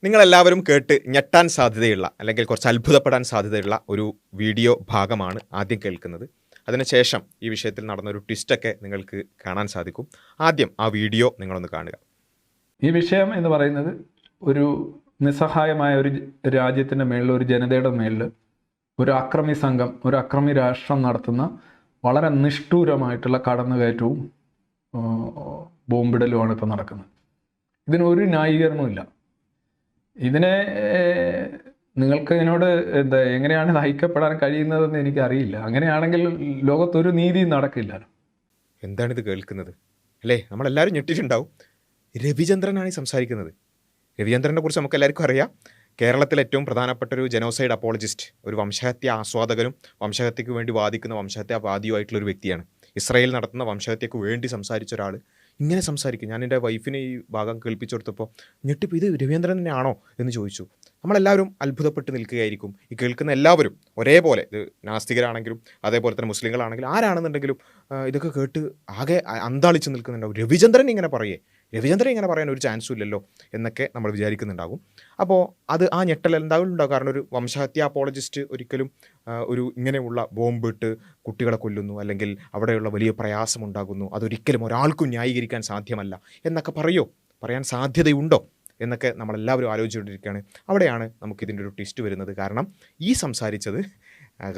നിങ്ങളെല്ലാവരും കേട്ട് ഞെട്ടാൻ സാധ്യതയുള്ള അല്ലെങ്കിൽ കുറച്ച് അത്ഭുതപ്പെടാൻ സാധ്യതയുള്ള ഒരു വീഡിയോ ഭാഗമാണ് ആദ്യം കേൾക്കുന്നത്. അതിനുശേഷം ഈ വിഷയത്തിൽ നടന്നൊരു ട്വിസ്റ്റൊക്കെ നിങ്ങൾക്ക് കാണാൻ സാധിക്കും. ആദ്യം ആ വീഡിയോ നിങ്ങളൊന്ന് കാണുക. ഈ വിഷയം എന്ന് പറയുന്നത് ഒരു നിസ്സഹായമായ ഒരു രാജ്യത്തിൻ്റെ മേളിൽ, ഒരു ജനതയുടെ മേളിൽ ഒരു അക്രമി സംഘം, ഒരു അക്രമി രാഷ്ട്രം നടത്തുന്ന വളരെ നിഷ്ഠൂരമായിട്ടുള്ള കടന്നുകയറ്റവും ബോംബിടലുമാണ് ഇപ്പോൾ നടക്കുന്നത്. ഇതിനൊരു ന്യായീകരണവുമില്ല. ഇതിനെ നിങ്ങൾക്ക് ഇതിനോട് എങ്ങനെയാണ് നയിക്കപ്പെടാൻ കഴിയുന്നതെന്ന് എനിക്കറിയില്ല. അങ്ങനെയാണെങ്കിൽ ലോകത്തൊരു നീതിയും നടക്കില്ല. എന്താണിത് കേൾക്കുന്നത് അല്ലേ? നമ്മളെല്ലാവരും ഞെട്ടിയിട്ടുണ്ടാവും. രവിചന്ദ്രനാണ് ഈ സംസാരിക്കുന്നത്. രവിചന്ദ്രനെ കുറിച്ച് നമുക്ക് എല്ലാവർക്കും അറിയാം. കേരളത്തിലെ ഏറ്റവും പ്രധാനപ്പെട്ട ഒരു ജനോസൈഡ് അപ്പോളജിസ്റ്റ്, ഒരു വംശഹത്യ ആസ്വാദകനും വംശഹത്യക്ക് വേണ്ടി വാദിക്കുന്ന വംശഹത്യാവാദിയുമായിട്ടുള്ളൊരു വ്യക്തിയാണ്. ഇസ്രായേൽ നടത്തുന്ന വംശഹത്യക്ക് വേണ്ടി സംസാരിച്ച ഒരാൾ ഇങ്ങനെ സംസാരിക്കും. ഞാൻ എൻ്റെ വൈഫിനെ ഈ ഭാഗം കേൾപ്പിച്ചു കൊടുത്തപ്പോൾ ഞെട്ടിപ്പോൾ ഇത് രവീന്ദ്രൻ തന്നെയാണോ എന്ന് ചോദിച്ചു. നമ്മളെല്ലാവരും അത്ഭുതപ്പെട്ട് നിൽക്കുകയായിരിക്കും. ഈ കേൾക്കുന്ന എല്ലാവരും ഒരേപോലെ, ഇത് നാസ്തികരാണെങ്കിലും അതേപോലെ തന്നെ മുസ്ലിങ്ങളാണെങ്കിലും ആരാണെന്നുണ്ടെങ്കിലും ഇതൊക്കെ കേട്ട് ആകെ അന്താളിച്ച് നിൽക്കുന്നുണ്ടാവും. രവിചന്ദ്രൻ ഇങ്ങനെ ഇങ്ങനെ പറയാൻ ഒരു ചാൻസും ഇല്ലല്ലോ എന്നൊക്കെ നമ്മൾ വിചാരിക്കുന്നുണ്ടാകും. അപ്പോൾ അത് ആ ഞെട്ടൽ എന്തായാലും ഉണ്ടാകും. കാരണം ഒരു വംശഹത്യ അപ്പോളജിസ്റ്റ് ഒരിക്കലും ഒരു ഇങ്ങനെയുള്ള ബോംബിട്ട് കുട്ടികളെ കൊല്ലുന്നു, അല്ലെങ്കിൽ അവിടെയുള്ള വലിയ പ്രയാസമുണ്ടാകുന്നു, അതൊരിക്കലും ഒരാൾക്കും ന്യായീകരിക്കാൻ സാധ്യമല്ല എന്നൊക്കെ പറയാൻ സാധ്യതയുണ്ടോ എന്നൊക്കെ നമ്മളെല്ലാവരും ആലോചിച്ചുകൊണ്ടിരിക്കുകയാണ്. അവിടെയാണ് നമുക്കിതിൻ്റെ ഒരു ട്വിസ്റ്റ് വരുന്നത്. കാരണം ഈ സംസാരിച്ചത്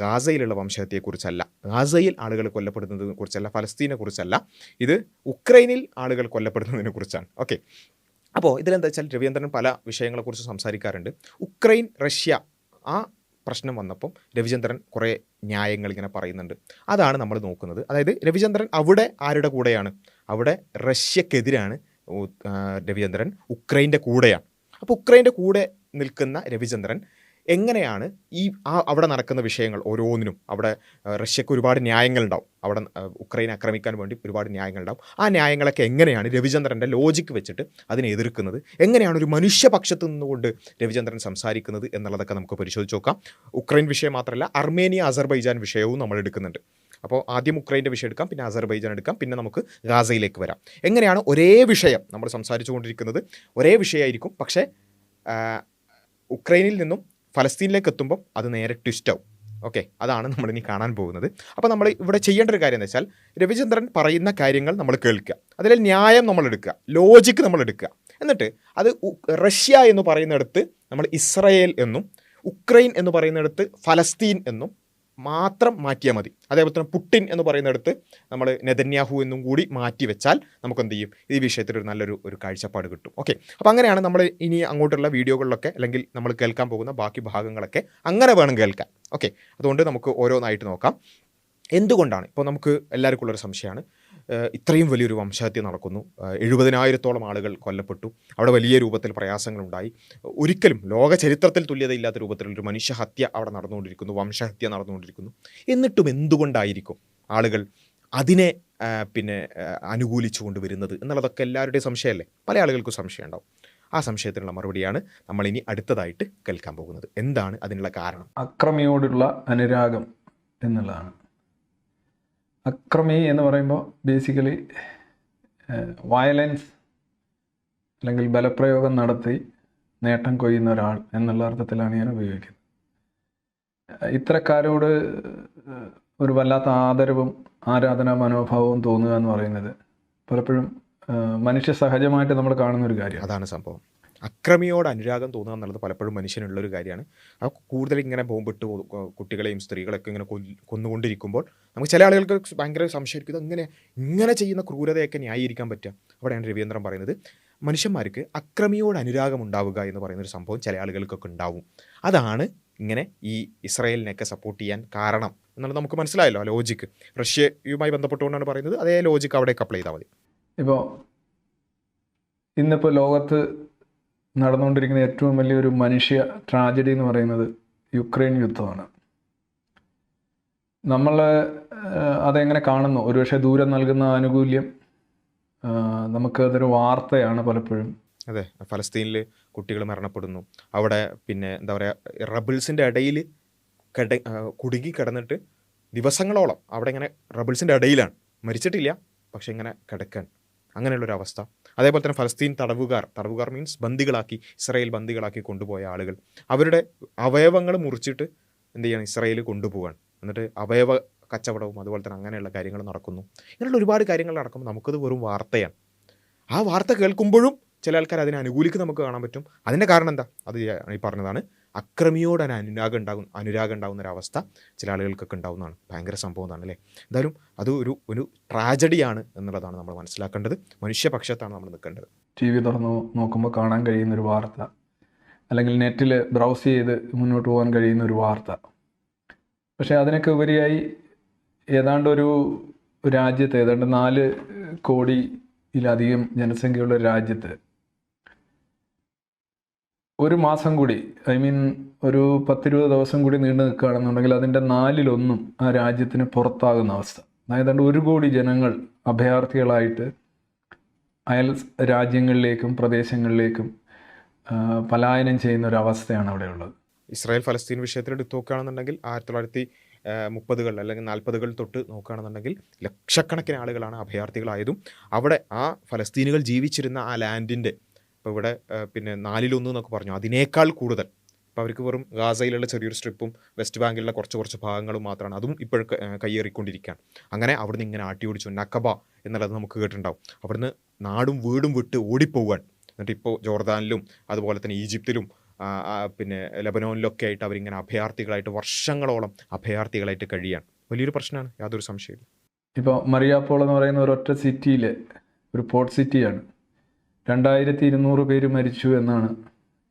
ഗാസയിലുള്ള വംശഹത്യയെക്കുറിച്ചല്ല, ഗാസയിൽ ആളുകൾ കൊല്ലപ്പെടുന്നതിനെ കുറിച്ചല്ല, ഫലസ്തീനെ കുറിച്ചല്ല, ഇത് ഉക്രൈനിൽ ആളുകൾ കൊല്ലപ്പെടുന്നതിനെ കുറിച്ചാണ്. ഓക്കെ, അപ്പോൾ ഇതിലെന്താ വെച്ചാൽ രവീന്ദ്രൻ പല വിഷയങ്ങളെക്കുറിച്ച് സംസാരിക്കാറുണ്ട്. ഉക്രൈൻ റഷ്യ ആ പ്രശ്നം വന്നപ്പം രവിചന്ദ്രൻ കുറേ ന്യായങ്ങൾ ഇങ്ങനെ പറയുന്നുണ്ട്. അതാണ് നമ്മൾ നോക്കുന്നത്. അതായത് രവിചന്ദ്രൻ അവിടെ ആരുടെ കൂടെയാണ്? അവിടെ റഷ്യക്കെതിരാണ് രവിചന്ദ്രൻ, ഉക്രൈൻ്റെ കൂടെയാണ്. അപ്പോൾ ഉക്രൈൻ്റെ കൂടെ നിൽക്കുന്ന രവിചന്ദ്രൻ എങ്ങനെയാണ് അവിടെ നടക്കുന്ന വിഷയങ്ങൾ ഓരോന്നിനും, അവിടെ റഷ്യക്ക് ഒരുപാട് ന്യായങ്ങളുണ്ടാവും, അവിടെ ഉക്രൈനെ ആക്രമിക്കാൻ വേണ്ടി ഒരുപാട് ന്യായങ്ങളുണ്ടാവും. ആ ന്യായങ്ങളൊക്കെ എങ്ങനെയാണ് രവിചന്ദ്രൻ്റെ ലോജിക്ക് വെച്ചിട്ട് അതിനെ എതിർക്കുന്നത്, എങ്ങനെയാണ് ഒരു മനുഷ്യപക്ഷത്ത് നിന്നുകൊണ്ട് രവിചന്ദ്രൻ സംസാരിക്കുന്നത് എന്നുള്ളതൊക്കെ നമുക്ക് പരിശോധിച്ച് നോക്കാം. ഉക്രൈൻ വിഷയം മാത്രമല്ല, അർമേനിയ അസർബൈജാൻ വിഷയവും നമ്മൾ എടുക്കുന്നുണ്ട്. അപ്പോൾ ആദ്യം ഉക്രൈൻ്റെ വിഷയം എടുക്കാം, പിന്നെ അസർബൈജാൻ എടുക്കാം, പിന്നെ നമുക്ക് ഗാസയിലേക്ക് വരാം. എങ്ങനെയാണ് ഒരേ വിഷയം നമ്മൾ സംസാരിച്ചു കൊണ്ടിരിക്കുന്നത്, ഒരേ വിഷയമായിരിക്കും, പക്ഷേ ഉക്രൈനിൽ നിന്നും ഫലസ്തീനിലേക്ക് എത്തുമ്പോൾ അത് നേരെ ട്വിസ്റ്റാവും. ഓക്കെ, അതാണ് നമ്മളിനി കാണാൻ പോകുന്നത്. അപ്പോൾ നമ്മൾ ഇവിടെ ചെയ്യേണ്ട ഒരു കാര്യം എന്ന് വെച്ചാൽ, രവിചന്ദ്രൻ പറയുന്ന കാര്യങ്ങൾ നമ്മൾ കേൾക്കുക, അതിൽ ന്യായം നമ്മൾ എടുക്കുക, ലോജിക്ക് നമ്മൾ എടുക്കുക. എന്നിട്ട് അത് റഷ്യ എന്ന് പറയുന്നിടത്ത് നമ്മൾ ഇസ്രായേൽ എന്നും, ഉക്രൈൻ എന്ന് പറയുന്നിടത്ത് ഫലസ്തീൻ എന്നും മാത്രം മാറ്റിയാൽ മതി. അതേപോലെ തന്നെ പുട്ടിൻ എന്ന് പറയുന്നിടത്ത് നമ്മൾ നെതന്യാഹു എന്നും കൂടി മാറ്റി വെച്ചാൽ നമുക്ക് എന്ത് ചെയ്യും, ഈ വിഷയത്തിൽ ഒരു നല്ലൊരു കാഴ്ചപ്പാട് കിട്ടും. ഓക്കെ, അപ്പോൾ അങ്ങനെയാണ് നമ്മൾ ഇനി അങ്ങോട്ടുള്ള വീഡിയോകളിലൊക്കെ, അല്ലെങ്കിൽ നമ്മൾ കേൾക്കാൻ പോകുന്ന ബാക്കി ഭാഗങ്ങളൊക്കെ അങ്ങനെ വേണം കേൾക്കാൻ. ഓക്കെ, അതുകൊണ്ട് നമുക്ക് ഓരോന്നായിട്ട് നോക്കാം. എന്തുകൊണ്ടാണ് ഇപ്പോൾ നമുക്ക് എല്ലാവർക്കും ഉള്ളൊരു സംശയമാണ്, ഇത്രയും വലിയൊരു വംശഹത്യ നടക്കുന്നു, 70,000-ഓളം ആളുകൾ കൊല്ലപ്പെട്ടു, അവിടെ വലിയ രൂപത്തിൽ പ്രയാസങ്ങളുണ്ടായി, ഒരിക്കലും ലോക ചരിത്രത്തിൽ തുല്യതയില്ലാത്ത രൂപത്തിലുള്ളൊരു മനുഷ്യഹത്യ അവിടെ നടന്നുകൊണ്ടിരിക്കുന്നു, വംശഹത്യ നടന്നുകൊണ്ടിരിക്കുന്നു. എന്നിട്ടും എന്തുകൊണ്ടായിരിക്കും ആളുകൾ അതിനെ അനുകൂലിച്ചു കൊണ്ടുവരുന്നത് എന്നുള്ളതൊക്കെ എല്ലാവരുടെയും സംശയമല്ലേ? പല ആളുകൾക്കും സംശയം ഉണ്ടാവും. ആ സംശയത്തിനുള്ള മറുപടിയാണ് നമ്മളിനി അടുത്തതായിട്ട് കേൾക്കാൻ പോകുന്നത്. എന്താണ് അതിനുള്ള കാരണം? അക്രമിയോടുള്ള അനുരാഗം എന്നുള്ളതാണ്. അക്രമി എന്ന് പറയുമ്പോൾ ബേസിക്കലി വയലൻസ് അല്ലെങ്കിൽ ബലപ്രയോഗം നടത്തി നേട്ടം കൊയ്യുന്ന ഒരാൾ എന്നുള്ള അർത്ഥത്തിലാണ് ഞാൻ ഉപയോഗിക്കുന്നത്. ഇത്തരക്കാരോട് ഒരു വല്ലാത്ത ആദരവും ആരാധനാ മനോഭാവവും തോന്നുക എന്ന് പറയുന്നത് പലപ്പോഴും മനുഷ്യ സഹജമായിട്ട് നമ്മൾ കാണുന്ന ഒരു കാര്യം. അതാണ് സംഭവം. അക്രമിയോട് അനുരാഗം തോന്നുക എന്നുള്ളത് പലപ്പോഴും മനുഷ്യനുള്ളൊരു കാര്യമാണ്. അത് കൂടുതൽ ഇങ്ങനെ ബോംബിട്ട് കുട്ടികളെയും സ്ത്രീകളൊക്കെ ഇങ്ങനെ കൊന്നുകൊണ്ടിരിക്കുമ്പോൾ നമുക്ക് ചില ആളുകൾക്ക് ഭയങ്കര സംശയിക്കും, ഇങ്ങനെ ചെയ്യുന്ന ക്രൂരതയൊക്കെ ന്യായീകരിക്കാൻ പറ്റുക. അവിടെയാണ് രവീന്ദ്രൻ പറയുന്നത്, മനുഷ്യന്മാർക്ക് അക്രമിയോട് അനുരാഗം ഉണ്ടാവുക എന്ന് പറയുന്നൊരു സംഭവം ചില ആളുകൾക്കൊക്കെ ഉണ്ടാവും. അതാണ് ഇങ്ങനെ ഈ ഇസ്രായേലിനെയൊക്കെ സപ്പോർട്ട് ചെയ്യാൻ കാരണം എന്നുള്ളത് നമുക്ക് മനസ്സിലായല്ലോ. ആ ലോജിക്ക് റഷ്യയുമായി ബന്ധപ്പെട്ടുകൊണ്ടാണ് പറയുന്നത്. അതേ ലോജിക്ക് അവിടേക്ക് അപ്ലൈ ചെയ്താൽ മതി. ഇപ്പോൾ ഇന്നിപ്പോൾ ലോകത്ത് നടന്നുകൊണ്ടിരിക്കുന്ന ഏറ്റവും വലിയൊരു മനുഷ്യ ട്രാജഡി എന്ന് പറയുന്നത് യുക്രൈൻ യുദ്ധമാണ്. നമ്മൾ അതെങ്ങനെ കാണുന്നു? ഒരുപക്ഷെ ദൂരം നൽകുന്ന ആനുകൂല്യം നമുക്കതൊരു വാർത്തയാണ് പലപ്പോഴും. അതെ, ഫലസ്തീനിൽ കുട്ടികൾ മരണപ്പെടുന്നു. അവിടെ എന്താ പറയുക, റബിൾസിൻ്റെ ഇടയിൽ കുടുങ്ങി കിടന്നിട്ട് ദിവസങ്ങളോളം അവിടെ ഇങ്ങനെ റബിൾസിൻ്റെ ഇടയിലാണ്, മരിച്ചിട്ടില്ല, പക്ഷെ ഇങ്ങനെ കിടക്കാൻ. അങ്ങനെയുള്ളൊരു അവസ്ഥ. അതേപോലെ തന്നെ ഫലസ്തീൻ തടവുകാർ മീൻസ് ബന്ദികളാക്കി, ഇസ്രായേൽ ബന്ദികളാക്കി കൊണ്ടുപോയ ആളുകൾ, അവരുടെ അവയവങ്ങൾ മുറിച്ചിട്ട് എന്ത് ചെയ്യണം, ഇസ്രായേൽ കൊണ്ടുപോവാണ്. എന്നിട്ട് അവയവ കച്ചവടവും അതുപോലെ തന്നെ അങ്ങനെയുള്ള കാര്യങ്ങൾ നടക്കുന്നു. ഇങ്ങനെയുള്ള ഒരുപാട് കാര്യങ്ങൾ നടക്കുമ്പോൾ നമുക്കത് വെറും വാർത്തയാണ്. ആ വാർത്ത കേൾക്കുമ്പോഴും ചില ആൾക്കാർ അതിനെ അനുകൂലിക്ക് നമുക്ക് കാണാൻ പറ്റും. അതിൻ്റെ കാരണം എന്താ? അത് ഈ പറഞ്ഞതാണ്, അക്രമിയോട് അനുരാഗം ഉണ്ടാകുന്ന ഒരവസ്ഥ ചില ആളുകൾക്കൊക്കെ ഉണ്ടാകുന്നതാണ്. ഭയങ്കര സംഭവം എന്നാണ് അല്ലേ. എന്തായാലും അത് ഒരു ട്രാജഡിയാണ് എന്നുള്ളതാണ് നമ്മൾ മനസ്സിലാക്കേണ്ടത്. മനുഷ്യപക്ഷത്താണ് നമ്മൾ നിൽക്കേണ്ടത്. ടി വി തുറന്ന് നോക്കുമ്പോൾ കാണാൻ കഴിയുന്നൊരു വാർത്ത, അല്ലെങ്കിൽ നെറ്റിൽ ബ്രൗസ് ചെയ്ത് മുന്നോട്ട് പോകാൻ കഴിയുന്നൊരു വാർത്ത. പക്ഷേ അതിനൊക്കെ ഉപരിയായി ഏതാണ്ട് ഒരു രാജ്യത്ത്, ഏതാണ്ട് 4 കോടിയിലധികം ജനസംഖ്യയുള്ള രാജ്യത്ത് ഒരു മാസം കൂടി, ഒരു 10-20 ദിവസം കൂടി നീണ്ടു നിൽക്കുകയാണെന്നുണ്ടെങ്കിൽ അതിൻ്റെ 4/1 ആ രാജ്യത്തിന് പുറത്താകുന്ന അവസ്ഥ. അതായത് 1 കോടി ജനങ്ങൾ അഭയാർത്ഥികളായിട്ട് അയൽ രാജ്യങ്ങളിലേക്കും പ്രദേശങ്ങളിലേക്കും പലായനം ചെയ്യുന്ന ഒരു അവസ്ഥയാണ് അവിടെയുള്ളത്. ഇസ്രായേൽ ഫലസ്തീൻ വിഷയത്തിൽ എടുത്ത് നോക്കുകയാണെന്നുണ്ടെങ്കിൽ 1930 അല്ലെങ്കിൽ 40 തൊട്ട് നോക്കുകയാണെന്നുണ്ടെങ്കിൽ ലക്ഷക്കണക്കിന് ആളുകളാണ് അഭയാർത്ഥികളായതും അവിടെ ആ ഫലസ്തീനുകൾ ജീവിച്ചിരുന്ന ആ ലാൻഡിൻ്റെ, ഇപ്പോൾ ഇവിടെ പിന്നെ 4/1 എന്നൊക്കെ പറഞ്ഞു, അതിനേക്കാൾ കൂടുതൽ. ഇപ്പോൾ അവർക്ക് വെറും ഗാസയിലുള്ള ചെറിയൊരു സ്ട്രിപ്പും വെസ്റ്റ് ബാങ്കിലുള്ള കുറച്ച് ഭാഗങ്ങളും മാത്രമാണ്, അതും ഇപ്പോഴും കയ്യേറിക്കൊണ്ടിരിക്കുകയാണ്. അങ്ങനെ അവിടുന്ന് ഇങ്ങനെ ആട്ടി ഓടിച്ചു, നക്കബ എന്നുള്ളത് നമുക്ക് കേട്ടിട്ടുണ്ടാവും. അവിടുന്ന് നാടും വീടും വിട്ട് ഓടിപ്പോവാൻ. എന്നിട്ട് ഇപ്പോൾ ജോർദാനിലും അതുപോലെ തന്നെ ഈജിപ്തിലും പിന്നെ ലെബനോനിലൊക്കെ ആയിട്ട് അവരിങ്ങനെ അഭയാർത്ഥികളായിട്ട് വർഷങ്ങളോളം അഭയാർത്ഥികളായിട്ട് കഴിയാണ്. വലിയൊരു പ്രശ്നമാണ്, യാതൊരു സംശയമില്ല. ഇപ്പോൾ മറിയാപ്പോൾ എന്ന് പറയുന്ന ഒരൊറ്റ സിറ്റിയിൽ, ഒരു പോർട്ട് സിറ്റിയാണ്, 2200 പേര് മരിച്ചു എന്നാണ്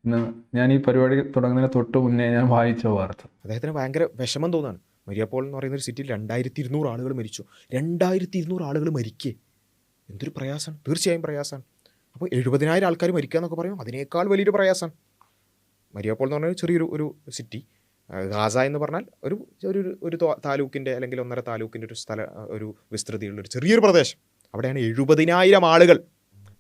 ഇന്ന് ഞാൻ ഈ പരിപാടി തുടങ്ങുന്നതിന് തൊട്ട് മുന്നേ ഞാൻ വായിച്ച വാർത്ത. അദ്ദേഹത്തിന് ഭയങ്കര വിഷമം തോന്നാണ്. മരിയാപ്പോൾ എന്ന് പറയുന്ന ഒരു സിറ്റിയിൽ 2200 ആളുകൾ മരിച്ചു. 2200 ആളുകൾ മരിക്കേ, എന്തൊരു പ്രയാസമാണ്, തീർച്ചയായും പ്രയാസമാണ്. അപ്പോൾ 70,000 ആൾക്കാർ മരിക്കുക എന്നൊക്കെ പറയും, അതിനേക്കാൾ വലിയൊരു പ്രയാസമാണ്. മരിയാപ്പോൾ എന്ന് പറഞ്ഞാൽ ചെറിയൊരു സിറ്റി. ഗാസ എന്ന് പറഞ്ഞാൽ ഒരു താലൂക്കിൻ്റെ അല്ലെങ്കിൽ 1.5 താലൂക്കിൻ്റെ ഒരു വിസ്തൃതിയുള്ളൊരു ചെറിയൊരു പ്രദേശം. അവിടെയാണ് 70,000 ആളുകൾ,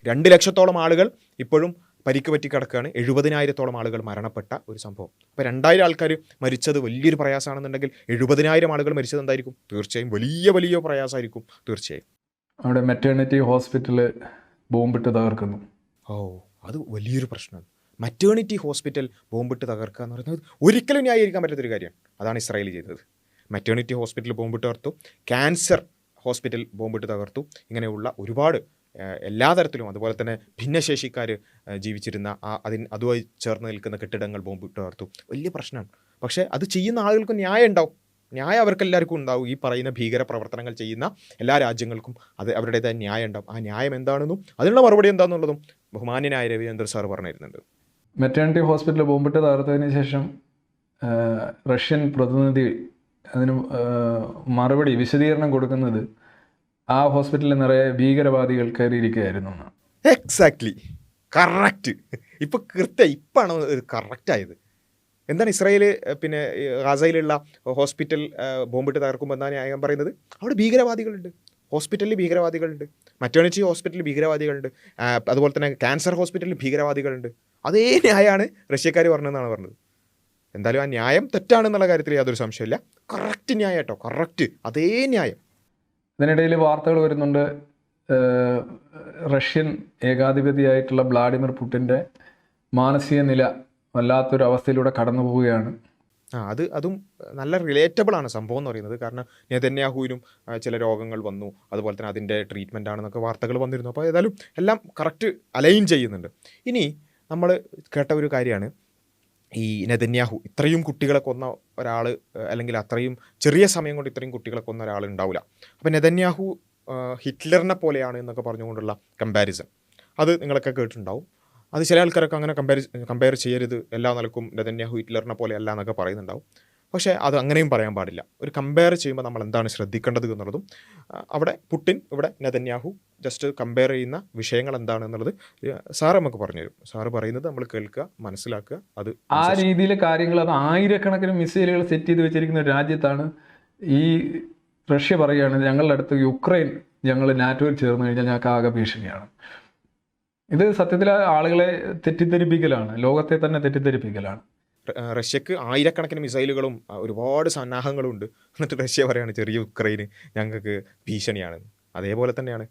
2 ലക്ഷത്തോളം ആളുകൾ ഇപ്പോഴും പരിക്ക് പറ്റി കിടക്കുകയാണ്. 70,000-ഓളം ആളുകൾ മരണപ്പെട്ട ഒരു സംഭവം. അപ്പോൾ 2,000 ആൾക്കാർ മരിച്ചത് വലിയൊരു പ്രയാസമാണെന്നുണ്ടെങ്കിൽ 70,000 ആളുകൾ മരിച്ചത് എന്തായിരിക്കും? തീർച്ചയായും വലിയ പ്രയാസമായിരിക്കും. തീർച്ചയായും അവിടെ മെറ്റേണിറ്റി ഹോസ്പിറ്റൽ ബോംബിട്ട് തകർക്കുന്നു. അത് വലിയൊരു പ്രശ്നമാണ്. മറ്റേണിറ്റി ഹോസ്പിറ്റൽ ബോംബിട്ട് തകർക്കുക എന്ന് പറയുന്നത് ഒരിക്കലും ന്യായീകരിക്കാൻ പറ്റാത്തൊരു കാര്യമാണ്. അതാണ് ഇസ്രായേൽ ചെയ്തത്. മറ്റേണിറ്റി ഹോസ്പിറ്റൽ ബോംബിട്ട് തകർത്തു, ക്യാൻസർ ഹോസ്പിറ്റൽ ബോംബിട്ട് തകർത്തു. ഇങ്ങനെയുള്ള ഒരുപാട് എല്ലാ തരത്തിലും, അതുപോലെ തന്നെ ഭിന്നശേഷിക്കാർ ജീവിച്ചിരുന്ന അതുമായി ചേർന്ന് നിൽക്കുന്ന കെട്ടിടങ്ങൾ ബോംബിട്ട് തകർത്തു. വലിയ പ്രശ്നമാണ്. പക്ഷേ അത് ചെയ്യുന്ന ആളുകൾക്ക് ന്യായം ഉണ്ടാവും. ന്യായം അവർക്കെല്ലാവർക്കും ഉണ്ടാവും. ഈ പറയുന്ന ഭീകര പ്രവർത്തനങ്ങൾ ചെയ്യുന്ന എല്ലാ രാജ്യങ്ങൾക്കും അവരുടേതായ ന്യായം ഉണ്ടാവും. ആ ന്യായം എന്താണെന്നും അതിനുള്ള മറുപടി എന്താണെന്നുള്ളതും ബഹുമാന്യനായ രവിചന്ദ്രൻ സാർ പറഞ്ഞിരുന്നുണ്ട്. മെറ്റേണിറ്റി ഹോസ്പിറ്റൽ ബോംബിട്ട് തകർത്തതിന് ശേഷം റഷ്യൻ പ്രതിനിധി അതിന് മറുപടി വിശദീകരണം കൊടുക്കുന്നത് ആ ഹോസ്പിറ്റലിൽ നിറയെ ഭീകരവാദികൾ കയറിയിരിക്കുകയായിരുന്നു. Exactly, correct. ഇപ്പോഴാണ് ഇത് കറക്റ്റായത്. എന്താണ് ഇസ്രായേൽ പിന്നെ ഗാസയിലുള്ള ഹോസ്പിറ്റൽ ബോംബിട്ട് തകർക്കുമ്പോൾ എന്താണ് ന്യായം പറയുന്നത്? അവിടെ ഭീകരവാദികളുണ്ട്, ഹോസ്പിറ്റലിൽ ഭീകരവാദികളുണ്ട്, മറ്റേണിറ്റി ഹോസ്പിറ്റലിൽ ഭീകരവാദികളുണ്ട്, അതുപോലെ തന്നെ ക്യാൻസർ ഹോസ്പിറ്റലിൽ ഭീകരവാദികളുണ്ട്. അതേ ന്യായമാണ് റഷ്യക്കാർ പറഞ്ഞതെന്നാണ് പറഞ്ഞത്. എന്തായാലും ആ ന്യായം തെറ്റാണെന്നുള്ള കാര്യത്തിൽ യാതൊരു സംശയമില്ല. കറക്റ്റ് ന്യായം കേട്ടോ, കറക്റ്റ്, അതേ ന്യായം. ഇതിനിടയിൽ വാർത്തകൾ വരുന്നുണ്ട്, റഷ്യൻ ഏകാധിപതിയായിട്ടുള്ള വ്ളാഡിമിർ പുടിൻ്റെ മാനസിക നില വല്ലാത്തൊരു അവസ്ഥയിലൂടെ കടന്നു പോവുകയാണ്. അതും നല്ല റിലേറ്റബിൾ ആണ് സംഭവം എന്ന് പറയുന്നത്. കാരണം നെതന്യാഹുവിനും ചില രോഗങ്ങൾ വന്നു, അതുപോലെ തന്നെ അതിൻ്റെ ട്രീറ്റ്മെൻ്റ് ആണെന്നൊക്കെ വാർത്തകൾ വന്നിരുന്നു. അപ്പോൾ ഏതായാലും എല്ലാം കറക്റ്റ് അലൈൻ ചെയ്യുന്നുണ്ട്. ഇനി നമ്മൾ കേട്ട ഒരു കാര്യമാണ്, ഈ നെതന്യാഹു ഇത്രയും കുട്ടികളെ കൊന്ന ഒരാൾ, അല്ലെങ്കിൽ അത്രയും ചെറിയ സമയം കൊണ്ട് ഇത്രയും കുട്ടികളെ കൊന്ന ഒരാൾ ഉണ്ടാവില്ല. അപ്പോൾ നെതന്യാഹു ഹിറ്റ്ലറിനെ പോലെയാണ് എന്നൊക്കെ പറഞ്ഞുകൊണ്ടുള്ള കമ്പാരിസൺ അത് നിങ്ങളൊക്കെ കേട്ടിട്ടുണ്ടാവും. അത് ചില ആൾക്കാരൊക്കെ അങ്ങനെ കമ്പയർ ചെയ്യരുത്, എല്ലാ നിലക്കും നെതന്യാഹു ഹിറ്റ്ലറിനെ പോലെ അല്ല എന്നൊക്കെ പറയുന്നുണ്ടാവും. പക്ഷേ അത് അങ്ങനെയും പറയാൻ പാടില്ല. ഒരു കമ്പയർ ചെയ്യുമ്പോൾ നമ്മൾ എന്താണ് ശ്രദ്ധിക്കേണ്ടത് എന്നുള്ളതും, അവിടെ പുടിൻ, ഇവിടെ നെതന്യാഹു, ജസ്റ്റ് കമ്പയർ ചെയ്യുന്ന വിഷയങ്ങൾ എന്താണെന്നുള്ളത് സാറ് നമുക്ക് പറഞ്ഞുതരും. സാറ് പറയുന്നത് നമ്മൾ കേൾക്കുക, മനസ്സിലാക്കുക. അത് ആ രീതിയിലെ കാര്യങ്ങൾ, അത് ആയിരക്കണക്കിന് മിസൈലുകൾ സെറ്റ് ചെയ്ത് വെച്ചിരിക്കുന്ന ഒരു രാജ്യത്താണ് ഈ റഷ്യ പറയുകയാണ്, ഞങ്ങളുടെ അടുത്ത് യുക്രൈൻ ഞങ്ങൾ നാറ്റോയിൽ ചേർന്ന് കഴിഞ്ഞാൽ ഞങ്ങൾക്ക് ആകെ ഭീഷണിയാണ്. ഇത് സത്യത്തിൽ ആളുകളെ തെറ്റിദ്ധരിപ്പിക്കലാണ്, ലോകത്തെ തന്നെ തെറ്റിദ്ധരിപ്പിക്കലാണ്. റഷ്യക്ക് ആയിരക്കണക്കിന് മിസൈലുകളും ഒരുപാട് സന്നാഹങ്ങളും ഉണ്ട്. എന്നിട്ട് റഷ്യ പറയാണ് ചെറിയ യുക്രൈന് ഞങ്ങൾക്ക് ഭീഷണിയാണെന്ന്. അതേപോലെ തന്നെയാണ്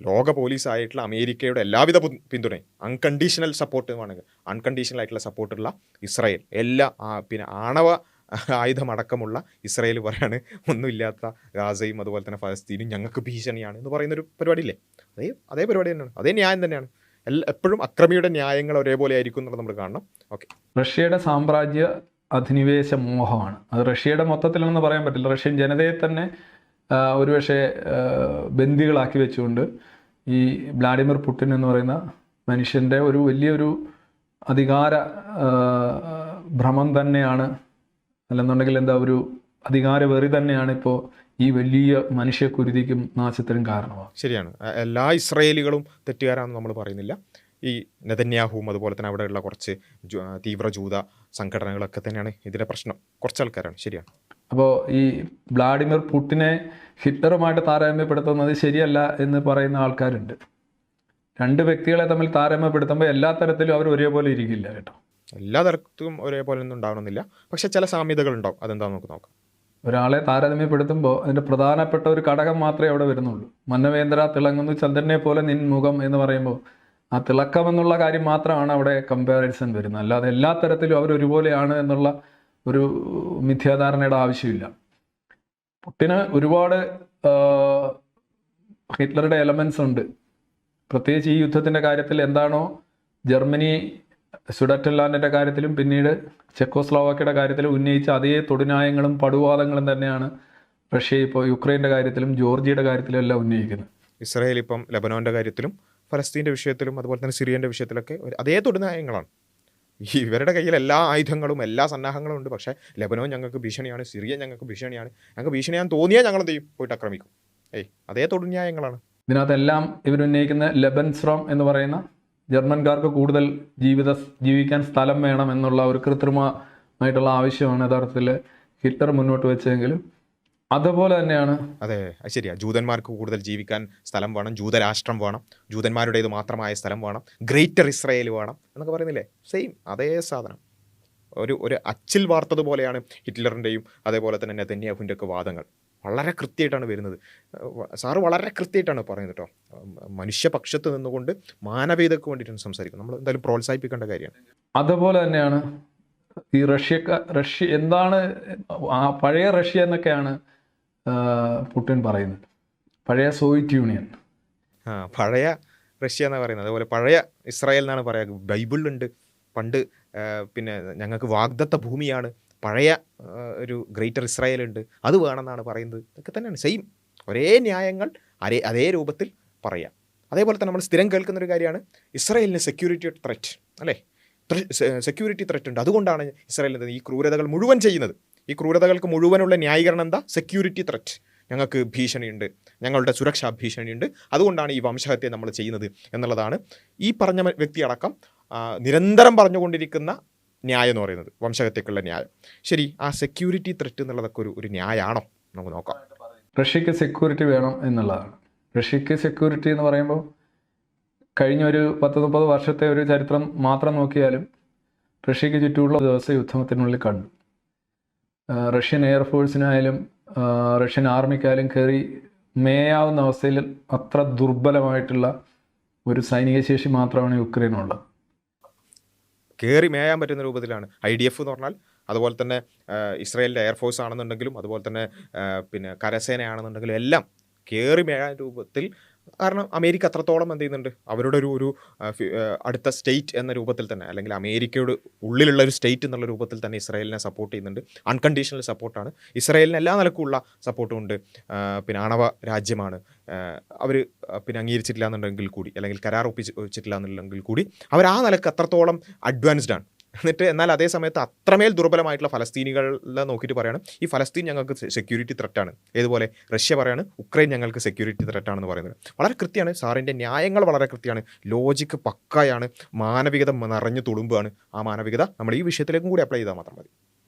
ലോക പോലീസായിട്ടുള്ള അമേരിക്കയുടെ എല്ലാവിധ പിന്തുണയും അൺകണ്ടീഷണൽ സപ്പോർട്ട് വേണമെങ്കിൽ അൺകണ്ടീഷണൽ ആയിട്ടുള്ള സപ്പോർട്ടുള്ള ഇസ്രായേൽ എല്ലാ പിന്നെ ആണവ ആയുധമടക്കമുള്ള ഇസ്രായേൽ പറയാണ് ഒന്നുമില്ലാത്ത ഗാസയും അതുപോലെ തന്നെ ഫലസ്തീനും ഞങ്ങൾക്ക് ഭീഷണിയാണ് എന്ന് പറയുന്നൊരു പരിപാടിയില്ലേ, അതേ പരിപാടി തന്നെയാണ്, അതേ ന്യായം തന്നെയാണ്. എപ്പോഴും അക്രമിയുടെ ന്യായങ്ങൾ ഒരേപോലെ ആയിരിക്കും എന്നുള്ളത് നമ്മൾ കാണണം. ഓക്കെ, റഷ്യയുടെ സാമ്രാജ്യ അധിനിവേശ മോഹമാണ് അത്. റഷ്യയുടെ മൊത്തത്തിലൊന്നും പറയാൻ പറ്റില്ല. റഷ്യൻ ജനതയെ തന്നെ ഒരുപക്ഷെ ബന്ദികളാക്കി വെച്ചുകൊണ്ട് ഈ വ്ളാഡിമിർ പുടിൻ എന്ന് പറയുന്ന മനുഷ്യൻ്റെ ഒരു വലിയൊരു അധികാര ഭ്രമം തന്നെയാണ്, അല്ലെന്നുണ്ടെങ്കിൽ എന്താ ഒരു അധികാര വെറി തന്നെയാണ് ഇപ്പോൾ ഈ വലിയ മനുഷ്യക്കുരുതിക്കും നാശത്തിനും കാരണമാകും. ശരിയാണ്, എല്ലാ ഇസ്രായേലികളും തെറ്റുകാരാണെന്ന് നമ്മൾ പറയുന്നില്ല. ഈ നെതന്യാഹുവും അതുപോലെ തന്നെ അവിടെയുള്ള കുറച്ച് തീവ്ര ജൂത സംഘടനകളൊക്കെ തന്നെയാണ് ഇതിൻ്റെ പ്രശ്നം, കുറച്ച് ആൾക്കാരാണ്. ശരിയാണ്. അപ്പോൾ ഈ വ്ളാഡിമിർ പുടിനെ ഹിറ്റ്ലറുമായിട്ട് താരതമ്യപ്പെടുത്തുന്നത് ശരിയല്ല എന്ന് പറയുന്ന ആൾക്കാരുണ്ട്. രണ്ട് വ്യക്തികളെ തമ്മിൽ താരതമ്യപ്പെടുത്തുമ്പോൾ എല്ലാ തരത്തിലും അവർ ഒരേപോലെ ഇരിക്കില്ല കേട്ടോ. എല്ലാ തരത്തിലും ഒരേപോലെ ഒന്നും ഉണ്ടാവണമെന്നില്ല, പക്ഷെ ചില സാമ്യതകൾ ഉണ്ടാവും. അതെന്താണെന്ന് നമുക്ക് നോക്കാം. ഒരാളെ താരതമ്യപ്പെടുത്തുമ്പോൾ അതിൻ്റെ പ്രധാനപ്പെട്ട ഒരു ഘടകം മാത്രമേ അവിടെ വരുന്നുള്ളൂ. മന്നവേന്ദ്ര തിളങ്ങുന്നു ചന്ദ്രനെ പോലെ നിൻ മുഖം എന്ന് പറയുമ്പോൾ ആ തിളക്കം എന്നുള്ള കാര്യം മാത്രമാണ് അവിടെ കമ്പാരിസൺ വരുന്നത്. അല്ലാതെ എല്ലാ തരത്തിലും അവർ ഒരുപോലെയാണ് എന്നുള്ള ഒരു മിഥ്യാധാരണയുടെ ആവശ്യമില്ല. പുടിന് ഒരുപാട് ഹിറ്റ്ലറുടെ എലമെൻസ് ഉണ്ട്. പ്രത്യേകിച്ച് ഈ യുദ്ധത്തിൻ്റെ കാര്യത്തിൽ എന്താണോ ജർമ്മനി സുഡറ്റൻലാൻഡിൻ്റെ കാര്യത്തിലും പിന്നീട് ചെക്കോസ്ലോവാക്യയുടെ കാര്യത്തിലും ഉന്നയിച്ച അതേ തൊടുന്യായങ്ങളും പടുവാദങ്ങളും തന്നെയാണ് റഷ്യ ഇപ്പോൾ യുക്രൈൻ്റെ കാര്യത്തിലും ജോർജിയയുടെ കാര്യത്തിലും എല്ലാം ഉന്നയിക്കുന്നത്. ഇസ്രായേൽ ഇപ്പം ലെബനോൻ്റെ കാര്യത്തിലും ഫലസ്തീൻ്റെ വിഷയത്തിലും അതുപോലെ തന്നെ സിറിയൻ്റെ വിഷയത്തിലൊക്കെ അതേ തൊടുന്യായങ്ങളാണ്. ഇവരുടെ കയ്യിൽ എല്ലാ ആയുധങ്ങളും എല്ലാ സന്നാഹങ്ങളും ഉണ്ട്. പക്ഷേ ലെബനോൻ ഞങ്ങൾക്ക് ഭീഷണിയാണ്, സിറിയ ഞങ്ങൾക്ക് ഭീഷണിയാണ്, ഞങ്ങൾക്ക് ഭീഷണിയാൻ തോന്നിയാൽ ഞങ്ങൾ എന്ത് ചെയ്യും, പോയിട്ട് ആക്രമിക്കും. അതേ തൊടുന്യായങ്ങളാണ്. ഇതിനകത്തെല്ലാം ഇവരുന്നയിക്കുന്ന ലെബൻസ്ട്രോം എന്ന് പറയുന്ന ജർമ്മൻകാർക്ക് കൂടുതൽ ജീവിക്കാൻ സ്ഥലം വേണം എന്നുള്ള ഒരു കൃത്രിമമായിട്ടുള്ള ആവശ്യമാണ് യഥാർത്ഥത്തിൽ ഹിറ്റ്ലർ മുന്നോട്ട് വെച്ചതെങ്കിലും അതുപോലെ തന്നെയാണ്. അതെ, ശരിയാ. ജൂതന്മാർക്ക് കൂടുതൽ ജീവിക്കാൻ സ്ഥലം വേണം, ജൂതരാഷ്ട്രം വേണം, ജൂതന്മാരുടേത് മാത്രമായ സ്ഥലം വേണം, ഗ്രേറ്റർ ഇസ്രായേൽ വേണം എന്നൊക്കെ പറയുന്നില്ലേ, സെയിം അതേ സാധനം. ഒരു അച്ചിൽ വാർത്തതുപോലെയാണ് ഹിറ്റ്ലറിൻ്റെയും അതേപോലെ തന്നെ നെതന്യാഹുവിൻ്റെ ഒക്കെ വാദങ്ങൾ. വളരെ കൃത്യമായിട്ടാണ് വരുന്നത്. സാറ് വളരെ കൃത്യമായിട്ടാണ് പറയുന്നത് കേട്ടോ. മനുഷ്യപക്ഷത്ത് നിന്നുകൊണ്ട് മാനവീയതയ്ക്ക് വേണ്ടിയിട്ടാണ് സംസാരിക്കുന്നത്. നമ്മൾ എന്തായാലും പ്രോത്സാഹിപ്പിക്കേണ്ട കാര്യമാണ്. അതുപോലെ തന്നെയാണ് ഈ റഷ്യ എന്താണ് ആ പഴയ റഷ്യ എന്നൊക്കെയാണ് പുടിൻ പറയുന്നത്. പഴയ സോവിയറ്റ് യൂണിയൻ, പഴയ റഷ്യ എന്നാണ് പറയുന്നത്. അതുപോലെ പഴയ ഇസ്രായേൽ എന്നാണ് പറയുക. ബൈബിളിലുണ്ട് പണ്ട് പിന്നെ ഞങ്ങൾക്ക് വാഗ്ദത്ത ഭൂമിയാണ്, പഴയ ഒരു ഗ്രേറ്റർ ഇസ്രായേൽ ഉണ്ട്, അത് വേണമെന്നാണ് പറയുന്നത്. ഇതൊക്കെ തന്നെയാണ് സെയിം, ഒരേ ന്യായങ്ങൾ അതേ രൂപത്തിൽ പറയാം. അതേപോലെ തന്നെ നമ്മൾ സ്ഥിരം കേൾക്കുന്നൊരു കാര്യമാണ് ഇസ്രായേലിന് സെക്യൂരിറ്റി ത്രെറ്റ്, അല്ലേ? സെക്യൂരിറ്റി ത്രെറ്റ് ഉണ്ട്, അതുകൊണ്ടാണ് ഇസ്രായേലിന് ഈ ക്രൂരതകൾ മുഴുവൻ ചെയ്യുന്നത്. ഈ ക്രൂരതകൾക്ക് മുഴുവനുള്ള ന്യായീകരണം എന്താ? സെക്യൂരിറ്റി ത്രെറ്റ്, ഞങ്ങൾക്ക് ഭീഷണിയുണ്ട്, ഞങ്ങളുടെ സുരക്ഷാ ഭീഷണിയുണ്ട്, അതുകൊണ്ടാണ് ഈ വംശഹത്യ നമ്മൾ ചെയ്യുന്നത് എന്നുള്ളതാണ് ഈ പറഞ്ഞ വ്യക്തി അടക്കം നിരന്തരം പറഞ്ഞുകൊണ്ടിരിക്കുന്ന ന്യായം എന്ന് പറയുന്നത്, വംശഹത്യക്കുള്ള ന്യായം. ശരി, ആ സെക്യൂരിറ്റി ത്രെറ്റ് എന്നുള്ളതൊക്കെ ഒരു ന്യായമാണോ? നമുക്ക് നോക്കാം. റഷ്യക്ക് സെക്യൂരിറ്റി വേണം എന്നുള്ളതാണ്. റഷ്യക്ക് സെക്യൂരിറ്റി എന്ന് പറയുമ്പോൾ കഴിഞ്ഞ ഒരു 10-30 വർഷത്തെ ഒരു ചരിത്രം മാത്രം നോക്കിയാലും റഷ്യക്ക് ചുറ്റുമുള്ള ദിവസം യുദ്ധത്തിനുള്ളിൽ കണ്ടു. റഷ്യൻ എയർഫോഴ്സിനായാലും റഷ്യൻ ആർമിക്കായാലും കയറി മേയാവുന്ന അവസ്ഥയിൽ അത്ര ദുർബലമായിട്ടുള്ള ഒരു സൈനിക ശേഷി മാത്രമാണ് യുക്രൈനുള്ളത്. കയറി മേയാൻ പറ്റുന്ന രൂപത്തിലാണ് IDF എന്ന് പറഞ്ഞാൽ. അതുപോലെ തന്നെ ഇസ്രായേലിൻ്റെ എയർഫോഴ്സ് ആണെന്നുണ്ടെങ്കിലും അതുപോലെ തന്നെ പിന്നെ കരസേനയാണെന്നുണ്ടെങ്കിലും എല്ലാം കയറി മേയാൻ രൂപത്തിൽ. കാരണം അമേരിക്ക അത്രത്തോളം എന്ത് ചെയ്യുന്നുണ്ട്, അവരുടെ ഒരു അടുത്ത സ്റ്റേറ്റ് എന്ന രൂപത്തിൽ തന്നെ, അല്ലെങ്കിൽ അമേരിക്കയുടെ ഉള്ളിലുള്ള ഒരു സ്റ്റേറ്റ് എന്നുള്ള രൂപത്തിൽ തന്നെ ഇസ്രായേലിനെ സപ്പോർട്ട് ചെയ്യുന്നുണ്ട്. അൺകണ്ടീഷണൽ സപ്പോർട്ടാണ്. ഇസ്രായേലിന് എല്ലാ നിലക്കുമുള്ള സപ്പോർട്ടും ഉണ്ട്. പിന്നെ ആണവ രാജ്യമാണ് അവർ, പിന്നെ അംഗീകരിച്ചിട്ടില്ല എന്നുണ്ടെങ്കിൽ കൂടി, അല്ലെങ്കിൽ കരാർ ഒപ്പിച്ചിട്ടില്ല എന്നുണ്ടെങ്കിൽ കൂടി അവർ ആ നിലക്ക് അത്രത്തോളം അഡ്വാൻസ്ഡ് ആണ്. എന്നിട്ട് എന്നാൽ അതേ സമയത്ത് അത്രമേൽ ദുർബലമായിട്ടുള്ള ഫലസ്തീനികളെ നോക്കിയിട്ട് പറയാണ് ഈ ഫലസ്തീൻ ഞങ്ങൾക്ക് സെക്യൂരിറ്റി ത്രെറ്റാണ്. ഏതുപോലെ റഷ്യ പറയാണ് ഉക്രൈൻ ഞങ്ങൾക്ക് സെക്യൂരിറ്റി ത്രെറ്റാണെന്ന് പറയുന്നത്. വളരെ കൃത്യമാണ്, സാറിൻ്റെ ന്യായങ്ങൾ വളരെ കൃത്യമാണ്, ലോജിക്ക് പക്കയാണ്, മാനവികത നിറഞ്ഞു തുളുമ്പാണ്. ആ മാനവികത നമ്മൾ ഈ വിഷയത്തിലേക്കും കൂടി അപ്ലൈ ചെയ്താൽ മാത്രം മതി.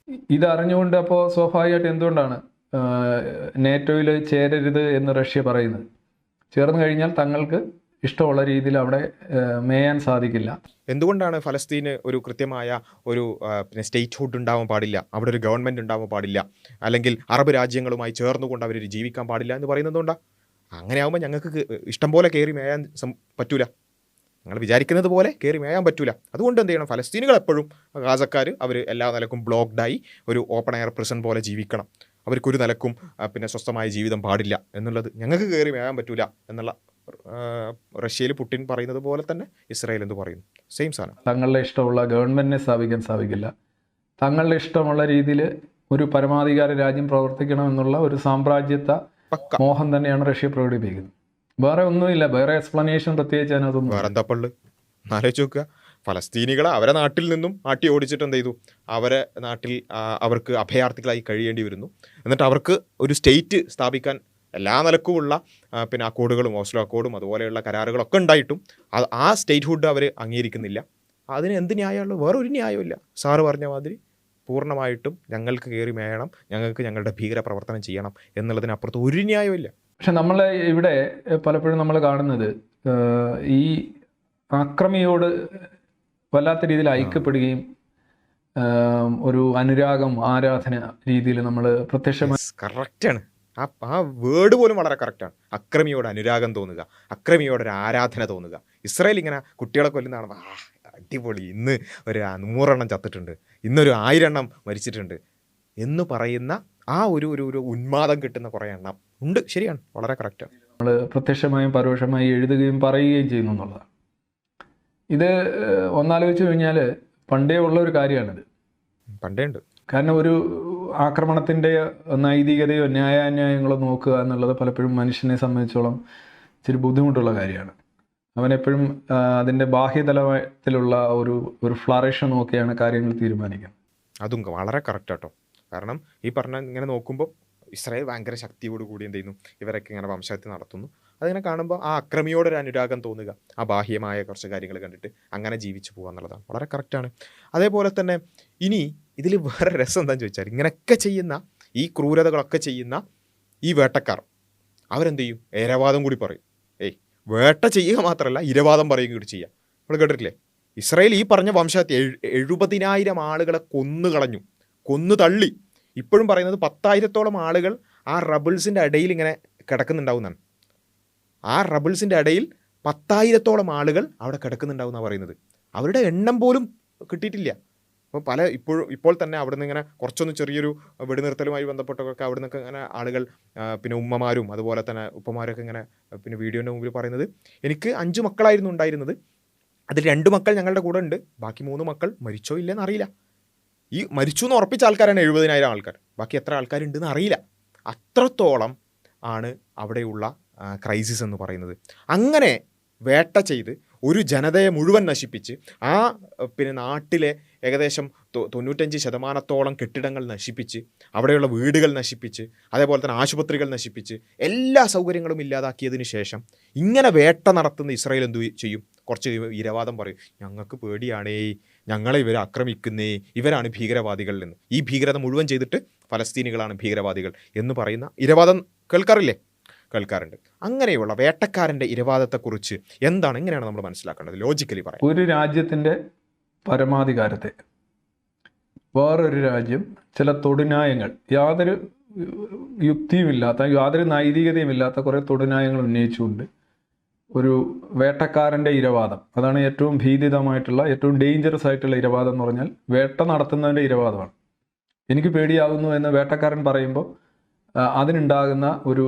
ഇതറിഞ്ഞുകൊണ്ട് അപ്പോൾ സ്വാഭാവികമായിട്ട് എന്തുകൊണ്ടാണ് നേറ്റോയിൽ ചേരരുത് എന്ന് റഷ്യ പറയുന്നത്? ചേർന്ന് കഴിഞ്ഞാൽ തങ്ങൾക്ക് ഇഷ്ടമുള്ള രീതിയിൽ അവിടെ മേയാൻ സാധിക്കില്ല. എന്തുകൊണ്ടാണ് ഫലസ്തീന് ഒരു കൃത്യമായ ഒരു പിന്നെ സ്റ്റേറ്റ്ഹുഡ് ഉണ്ടാവാൻ പാടില്ല, അവിടെ ഒരു ഗവൺമെൻറ് ഉണ്ടാവാൻ പാടില്ല, അല്ലെങ്കിൽ അറബ് രാജ്യങ്ങളുമായി ചേർന്നുകൊണ്ട് അവർ ജീവിക്കാൻ പാടില്ല എന്ന് പറയുന്നത് കൊണ്ടാണ്? അങ്ങനെ ആകുമ്പോൾ ഞങ്ങൾക്ക് ഇഷ്ടം പോലെ കയറി മേയാൻ പറ്റൂല, ഞങ്ങൾ വിചാരിക്കുന്നത് പോലെ കയറി മേയാൻ പറ്റൂല. അതുകൊണ്ട് എന്ത് ചെയ്യണം, ഫലസ്തീനുകൾ എപ്പോഴും ഗാസക്കാർ അവർ എല്ലാ നിലക്കും ബ്ലോക്ക്ഡായി ഒരു ഓപ്പൺ എയർ പ്രിസൺ പോലെ ജീവിക്കണം, അവർക്കൊരു നിലക്കും പിന്നെ സ്വസ്ഥമായ ജീവിതം പാടില്ല എന്നുള്ളത്, ഞങ്ങൾക്ക് കയറി മേയാൻ പറ്റൂല എന്നുള്ള റഷ്യയിൽ പുടിൻ പറയുന്നത് പോലെ തന്നെ ഇസ്രായേൽ എന്ത് പറയുന്നു, സെയിം സാധനം. തങ്ങളുടെ ഇഷ്ടമുള്ള ഗവൺമെന്റിനെ സ്ഥാപിക്കാൻ സാധിക്കില്ല, തങ്ങളുടെ ഇഷ്ടമുള്ള രീതിയിൽ ഒരു പരമാധികാര രാജ്യം പ്രവർത്തിക്കണം എന്നുള്ള ഒരു സാമ്രാജ്യത്വ മോഹം തന്നെയാണ് റഷ്യ പ്രകടിപ്പിക്കുന്നത്. വേറെ ഒന്നുമില്ല, വേറെ എക്സ്പ്ലനേഷൻ പ്രത്യേകിച്ച് അതിനകത്തൊന്നും. വേറെ എന്താ പള്ളു ആലോചിച്ച് നോക്കുക. ഫലസ്തീനികളെ അവരെ നാട്ടിൽ നിന്നും ആട്ടി ഓടിച്ചിട്ട് എന്ത് ചെയ്തു, അവരെ നാട്ടിൽ അവർക്ക് അഭയാർത്ഥികളായി കഴിയേണ്ടി വരുന്നു. എന്നിട്ട് അവർക്ക് ഒരു സ്റ്റേറ്റ് സ്ഥാപിക്കാൻ എല്ലാ നിലക്കുമുള്ള പിന്നെ അക്കോർഡുകളും ഓസ്ലോ അക്കോർഡും അതുപോലെയുള്ള കരാറുകളൊക്കെ ഉണ്ടായിട്ടും ആ സ്റ്റേറ്റ്ഹുഡ് അവർ അംഗീകരിക്കുന്നില്ല. അതിന് എന്ത് ന്യായമുള്ളൂ? വേറൊരു ന്യായമില്ല. സാറ് പറഞ്ഞ മാതിരി പൂർണ്ണമായിട്ടും ഞങ്ങൾക്ക് കയറി മേയണം, ഞങ്ങൾക്ക് ഞങ്ങളുടെ ഭീകര പ്രവർത്തനം ചെയ്യണം എന്നുള്ളതിനപ്പുറത്ത് ഒരു ന്യായമില്ല. പക്ഷെ നമ്മൾ ഇവിടെ പലപ്പോഴും നമ്മൾ കാണുന്നത് ഈ ആക്രമിയോട് വല്ലാത്ത രീതിയിൽ ഐക്യപ്പെടുകയും ഒരു അനുരാഗം ആരാധന രീതിയിൽ നമ്മൾ പ്രത്യക്ഷമായി. കറക്റ്റാണ്, ആ വേർഡ് പോലും വളരെ കറക്റ്റാണ്. അക്രമിയോട് അനുരാഗം തോന്നുക, അക്രമിയോടൊരു ആരാധന തോന്നുക. ഇസ്രായേൽ ഇങ്ങനെ കുട്ടികളെ കൊല്ലുന്നതാണ്, അടിപൊളി, ഇന്ന് ഒരു 100 എണ്ണം ചത്തിട്ടുണ്ട്, ഇന്നൊരു 1000 എണ്ണം മരിച്ചിട്ടുണ്ട് എന്ന് പറയുന്ന ആ ഒരു ഉന്മാദം കിട്ടുന്ന കുറേ എണ്ണം ഉണ്ട്. ശരിയാണ്, വളരെ കറക്റ്റാണ്. നമ്മൾ പ്രത്യക്ഷമായും പരോക്ഷമായി എഴുതുകയും പറയുകയും ചെയ്യുന്നു എന്നുള്ളതാണ്. ഇത് ഒന്നാലോചിച്ച് കഴിഞ്ഞാൽ പണ്ടേ ഉള്ള ഒരു കാര്യമാണിത്, പണ്ടേ ഉണ്ട്. കാരണം ഒരു ആക്രമണത്തിൻ്റെ നൈതികതയോ ന്യായാന്യായങ്ങളോ നോക്കുക എന്നുള്ളത് പലപ്പോഴും മനുഷ്യനെ സംബന്ധിച്ചോളം ഇച്ചിരി ബുദ്ധിമുട്ടുള്ള കാര്യമാണ്. അവനെപ്പോഴും അതിൻ്റെ ബാഹ്യതലത്തിലുള്ള ഒരു ഫ്ലറിഷ് നോക്കിയാണ് കാര്യങ്ങൾ തീരുമാനിക്കുന്നത്. അതും വളരെ കറക്റ്റ് കേട്ടോ. കാരണം ഈ പറഞ്ഞ ഇങ്ങനെ നോക്കുമ്പോൾ ഇസ്രായേൽ ഭയങ്കര ശക്തിയോട് കൂടി എന്ത് ചെയ്യുന്നു, ഇവരൊക്കെ ഇങ്ങനെ വംശഹത്യ നടത്തുന്നു. അതിങ്ങനെ കാണുമ്പോൾ ആ അക്രമിയോടൊരു അനുരാഗം തോന്നുക, ആ ബാഹ്യമായ കുറച്ച് കാര്യങ്ങൾ കണ്ടിട്ട് അങ്ങനെ ജീവിച്ചു പോകുക എന്നുള്ളതാണ്. വളരെ കറക്റ്റാണ്. അതേപോലെ തന്നെ ഇനി ഇതിൽ വേറെ രസം എന്താണെന്ന് ചോദിച്ചാൽ, ഇങ്ങനെയൊക്കെ ചെയ്യുന്ന ഈ ക്രൂരതകളൊക്കെ ചെയ്യുന്ന ഈ വേട്ടക്കാർ അവരെന്ത് ചെയ്യും, ഇരവാദം കൂടി പറയും. വേട്ട ചെയ്യുക മാത്രമല്ല ഇരവാദം പറയുക കൂടി ചെയ്യുക. നമ്മൾ കേട്ടിട്ടില്ലേ, ഇസ്രായേൽ ഈ പറഞ്ഞ വംശഹത്യ 70,000 ആളുകളെ കൊന്നു തള്ളി. ഇപ്പോഴും പറയുന്നത് 10,000-ഓളം ആളുകൾ ആ റബിൾസിൻ്റെ ഇടയിൽ ഇങ്ങനെ കിടക്കുന്നുണ്ടാവുന്നതാണ്. ആ റബിൾസിൻ്റെ ഇടയിൽ 10,000-ഓളം ആളുകൾ അവിടെ കിടക്കുന്നുണ്ടാവുമെന്നാണ് പറയുന്നത്. അവരുടെ എണ്ണം പോലും കിട്ടിയിട്ടില്ല. അപ്പോൾ ഇപ്പോൾ തന്നെ അവിടെ നിന്ന് ഇങ്ങനെ കുറച്ചൊന്ന് ചെറിയൊരു വെടിനിർത്തലുമായി ബന്ധപ്പെട്ടൊക്കെ അവിടെ നിന്നൊക്കെ ഇങ്ങനെ ആളുകൾ പിന്നെ ഉമ്മമാരും അതുപോലെ തന്നെ ഉപ്പമാരൊക്കെ ഇങ്ങനെ പിന്നെ വീഡിയോൻ്റെ മുമ്പിൽ പറയുന്നത്, എനിക്ക് 5 മക്കളായിരുന്നു ഉണ്ടായിരുന്നത്, അതിൽ 2 മക്കൾ ഞങ്ങളുടെ കൂടെ ഉണ്ട്, ബാക്കി 3 മക്കൾ മരിച്ചോ ഇല്ലെന്ന് അറിയില്ല. ഈ മരിച്ചു എന്ന് ഉറപ്പിച്ച ആൾക്കാരാണ് 70,000 ആൾക്കാർ, ബാക്കി എത്ര ആൾക്കാരുണ്ടെന്ന് അറിയില്ല. അത്രത്തോളം ആണ് അവിടെയുള്ള ക്രൈസിസ് എന്ന് പറയുന്നത്. അങ്ങനെ വേട്ട ചെയ്ത് ഒരു ജനതയെ മുഴുവൻ നശിപ്പിച്ച് ആ പിന്നെ നാട്ടിലെ ഏകദേശം 95% കെട്ടിടങ്ങൾ നശിപ്പിച്ച്, അവിടെയുള്ള വീടുകൾ നശിപ്പിച്ച്, അതേപോലെ തന്നെ ആശുപത്രികൾ നശിപ്പിച്ച്, എല്ലാ സൗകര്യങ്ങളും ഇല്ലാതാക്കിയതിന് ശേഷം ഇങ്ങനെ വേട്ട നടത്തുന്ന ഇസ്രായേൽ എന്തു ചെയ്യും? കുറച്ച് ഇരവാദം പറയും, ഞങ്ങൾക്ക് പേടിയാണേ, ഞങ്ങളെ ഇവർ ആക്രമിക്കുന്നേ, ഇവരാണ് ഭീകരവാദികൾ എന്ന്. ഈ ഭീകരത മുഴുവൻ ചെയ്തിട്ട് ഫലസ്തീനികളാണ് ഭീകരവാദികൾ എന്ന് പറയുന്ന ഇരവാദം കേൾക്കാറുണ്ട്. അങ്ങനെയുള്ള വേട്ടക്കാരൻ്റെ ഇരവാദത്തെക്കുറിച്ച് എങ്ങനെയാണ് നമ്മൾ മനസ്സിലാക്കേണ്ടത്? ലോജിക്കലി പറയാം, ഒരു രാജ്യത്തിൻ്റെ പരമാധികാരത്തെ വേറൊരു രാജ്യം ചില തൊടുന്യായങ്ങൾ, യാതൊരു യുക്തിയുമില്ലാത്ത, യാതൊരു നൈതികതയുമില്ലാത്ത കുറേ തൊടുന്യായങ്ങൾ ഉന്നയിച്ചുകൊണ്ട് ഒരു വേട്ടക്കാരൻ്റെ ഇരവാദം, അതാണ് ഏറ്റവും ഭീതിതമായിട്ടുള്ള, ഏറ്റവും ഡേഞ്ചറസ് ആയിട്ടുള്ള ഇരവാദം എന്ന് പറഞ്ഞാൽ വേട്ട നടത്തുന്നതിൻ്റെ ഇരവാദമാണ്. എനിക്ക് പേടിയാകുന്നു എന്ന് വേട്ടക്കാരൻ പറയുമ്പോൾ അതിനുണ്ടാകുന്ന ഒരു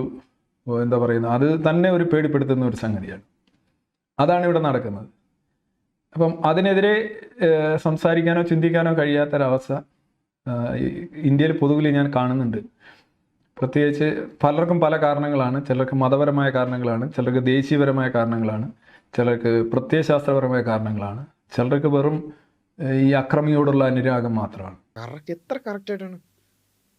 എന്താ പറയുന്നത്, അത് തന്നെ ഒരു പേടിപ്പെടുത്തുന്ന ഒരു സംഗതിയാണ്. അതാണ് ഇവിടെ നടക്കുന്നത്. അപ്പം അതിനെതിരെ സംസാരിക്കാനോ ചിന്തിക്കാനോ കഴിയാത്തൊരവസ്ഥ ഇന്ത്യയിൽ പൊതുവിൽ ഞാൻ കാണുന്നുണ്ട്. പ്രത്യേകിച്ച് പലർക്കും പല കാരണങ്ങളാണ്. ചിലർക്ക് മതപരമായ കാരണങ്ങളാണ്, ചിലർക്ക് ദേശീയപരമായ കാരണങ്ങളാണ്, ചിലർക്ക് പ്രത്യയശാസ്ത്രപരമായ കാരണങ്ങളാണ്, ചിലർക്ക് വെറും ഈ അക്രമിയോടുള്ള അനുരാഗം മാത്രമാണ്. എത്ര കറക്റ്റായിട്ടാണ്,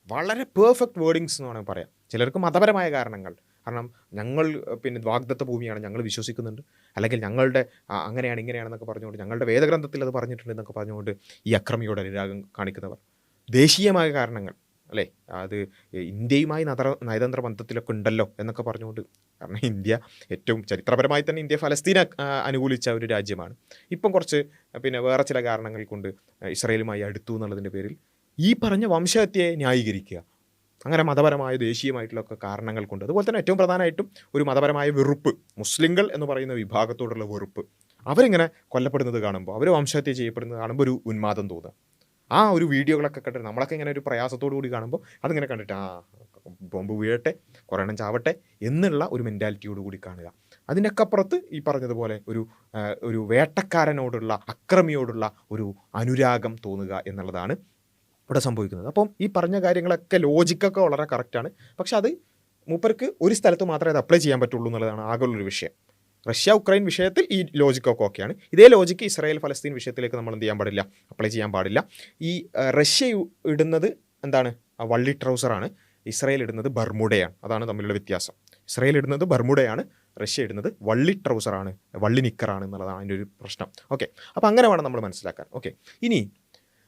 വളരെ പെർഫെക്റ്റ് വേർഡിങ്സ് എന്ന് വേണമെങ്കിൽ പറയാം. ചിലർക്ക് മതപരമായ കാരണങ്ങൾ, കാരണം ഞങ്ങൾ പിന്നെ വാഗ്ദത്ത ഭൂമിയാണ്, ഞങ്ങൾ വിശ്വസിക്കുന്നുണ്ട്, അല്ലെങ്കിൽ ഞങ്ങളുടെ അങ്ങനെയാണ് ഇങ്ങനെയാണെന്നൊക്കെ പറഞ്ഞുകൊണ്ട്, ഞങ്ങളുടെ വേദഗ്രന്ഥത്തിൽ അത് പറഞ്ഞിട്ടുണ്ട് എന്നൊക്കെ പറഞ്ഞുകൊണ്ട് ഈ അക്രമിയോട് അനുരാഗം കാണിക്കുന്നവർ. ദേശീയമായ കാരണങ്ങൾ അല്ലേ, അത് ഇന്ത്യയുമായി നയതന്ത്ര ബന്ധത്തിലൊക്കെ ഉണ്ടല്ലോ എന്നൊക്കെ പറഞ്ഞുകൊണ്ട്, കാരണം ഇന്ത്യ ഏറ്റവും ചരിത്രപരമായി തന്നെ ഇന്ത്യ ഫലസ്തീനെ അനുകൂലിച്ച ഒരു രാജ്യമാണ്. ഇപ്പം കുറച്ച് പിന്നെ വേറെ ചില കാരണങ്ങൾ കൊണ്ട് ഇസ്രായേലുമായി അടുത്തു എന്നുള്ളതിൻ്റെ പേരിൽ ഈ പറഞ്ഞ വംശഹത്യയെ ന്യായീകരിക്കുക. അങ്ങനെ മതപരമായ ദേശീയമായിട്ടുള്ളൊക്കെ കാരണങ്ങൾ കൊണ്ട്, അതുപോലെ തന്നെ ഏറ്റവും പ്രധാനമായിട്ടും ഒരു മതപരമായ വെറുപ്പ്, മുസ്ലിങ്ങൾ എന്ന് പറയുന്ന വിഭാഗത്തോടുള്ള വെറുപ്പ്, അവരിങ്ങനെ കൊല്ലപ്പെടുന്നത് കാണുമ്പോൾ, അവർ വംശഹത്യ ചെയ്യപ്പെടുന്നത് കാണുമ്പോൾ ഒരു ഉന്മാദം തോന്നുക. ആ ഒരു വീഡിയോകളൊക്കെ കണ്ടിട്ട് നമ്മളൊക്കെ ഇങ്ങനെ ഒരു പ്രയാസത്തോടു കൂടി കാണുമ്പോൾ അതിങ്ങനെ കണ്ടിട്ട് ബോംബ് വീഴട്ടെ, കുറേ എണ്ണം ചാവട്ടെ എന്നുള്ള ഒരു മെൻറ്റാലിറ്റിയോട് കൂടി കാണുക. അതിൻ്റെയൊക്കെ അപ്പുറത്ത് ഈ പറഞ്ഞതുപോലെ ഒരു വേട്ടക്കാരനോടുള്ള, അക്രമിയോടുള്ള ഒരു അനുരാഗം തോന്നുക എന്നുള്ളതാണ് ഇവിടെ സംഭവിക്കുന്നത്. അപ്പം ഈ പറഞ്ഞ കാര്യങ്ങളൊക്കെ ലോജിക്കൊക്കെ വളരെ കറക്റ്റാണ്. പക്ഷെ അത് മൂപ്പർക്ക് ഒരു സ്ഥലത്ത് മാത്രമേ അത് അപ്ലൈ ചെയ്യാൻ പറ്റുള്ളൂ എന്നുള്ളതാണ് ആകെയുള്ളൊരു വിഷയം. റഷ്യ ഉക്രൈൻ വിഷയത്തിൽ ഈ ലോജിക്കൊക്കെ ഓക്കെയാണ്. ഇതേ ലോജിക്ക് ഇസ്രായേൽ ഫലസ്തീൻ വിഷയത്തിലേക്ക് നമ്മൾ എന്ത് ചെയ്യാൻ പാടില്ല, അപ്ലൈ ചെയ്യാൻ പാടില്ല. ഈ റഷ്യ ഇടുന്നത് എന്താണ്, വള്ളി ട്രൗസറാണ്. ഇസ്രായേൽ ഇടുന്നത് ബർമുഡയാണ്. അതാണ് തമ്മിലുള്ള വ്യത്യാസം. ഇസ്രായേൽ ഇടുന്നത് ബർമുഡയാണ്, റഷ്യ ഇടുന്നത് വള്ളി ട്രൗസറാണ്, വള്ളി നിക്കറാണ് എന്നുള്ളതാണ് അതിൻ്റെ ഒരു പ്രശ്നം. ഓക്കെ, അപ്പോൾ അങ്ങനെ വേണം നമ്മൾ മനസ്സിലാക്കാൻ. ഓക്കെ, ഇനി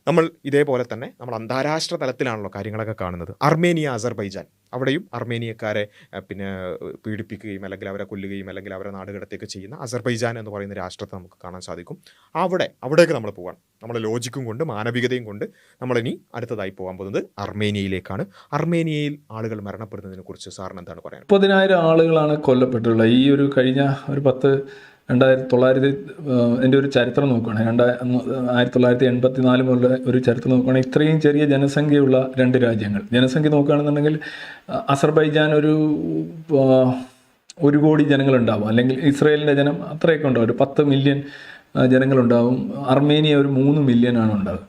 നമ്മൾ ഇതേപോലെ തന്നെ നമ്മൾ അന്താരാഷ്ട്ര തലത്തിലാണല്ലോ കാര്യങ്ങളൊക്കെ കാണുന്നത്. അർമേനിയ, അസർബൈജാൻ, അവിടെയും അർമേനിയക്കാരെ പിന്നെ പീഡിപ്പിക്കുകയും അല്ലെങ്കിൽ അവരെ കൊല്ലുകയും അല്ലെങ്കിൽ അവരെ നാടുകടത്തുകയൊക്കെ ചെയ്യുന്ന അസർബൈജാൻ എന്ന് പറയുന്ന രാഷ്ട്രത്തെ നമുക്ക് കാണാൻ സാധിക്കും. അവിടേക്ക് നമ്മൾ പോകാൻ, നമ്മളെ ലോജിക്കും കൊണ്ട് മാനവികതയും കൊണ്ട് നമ്മളിനി അടുത്തതായി പോകാൻ പോകുന്നത് അർമേനിയയിലേക്കാണ്. അർമേനിയയിൽ ആളുകൾ മരണപ്പെടുന്നതിനെ കുറിച്ച് സാറിന് എന്താണ് പറയാൻ? 30,000 ആളുകളാണ് കൊല്ലപ്പെട്ടുള്ളത്. ഈ ഒരു കഴിഞ്ഞ ഒരു 1900 എൻ്റെ ഒരു ചരിത്രം നോക്കുകയാണെങ്കിൽ 1984 മുതൽ ഒരു ചരിത്രം നോക്കുകയാണെങ്കിൽ ഇത്രയും ചെറിയ ജനസംഖ്യയുള്ള രണ്ട് രാജ്യങ്ങൾ, ജനസംഖ്യ നോക്കുകയാണെന്നുണ്ടെങ്കിൽ അസർബൈജാൻ ഒരു 1 കോടി ജനങ്ങളുണ്ടാവും, അല്ലെങ്കിൽ ഇസ്രയേലിൻ്റെ ജനം അത്രയൊക്കെ ഉണ്ടാവും, ഒരു 10 മില്യൺ ജനങ്ങളുണ്ടാവും. അർമേനിയ ഒരു 3 മില്യനാണ് ഉണ്ടാവുക.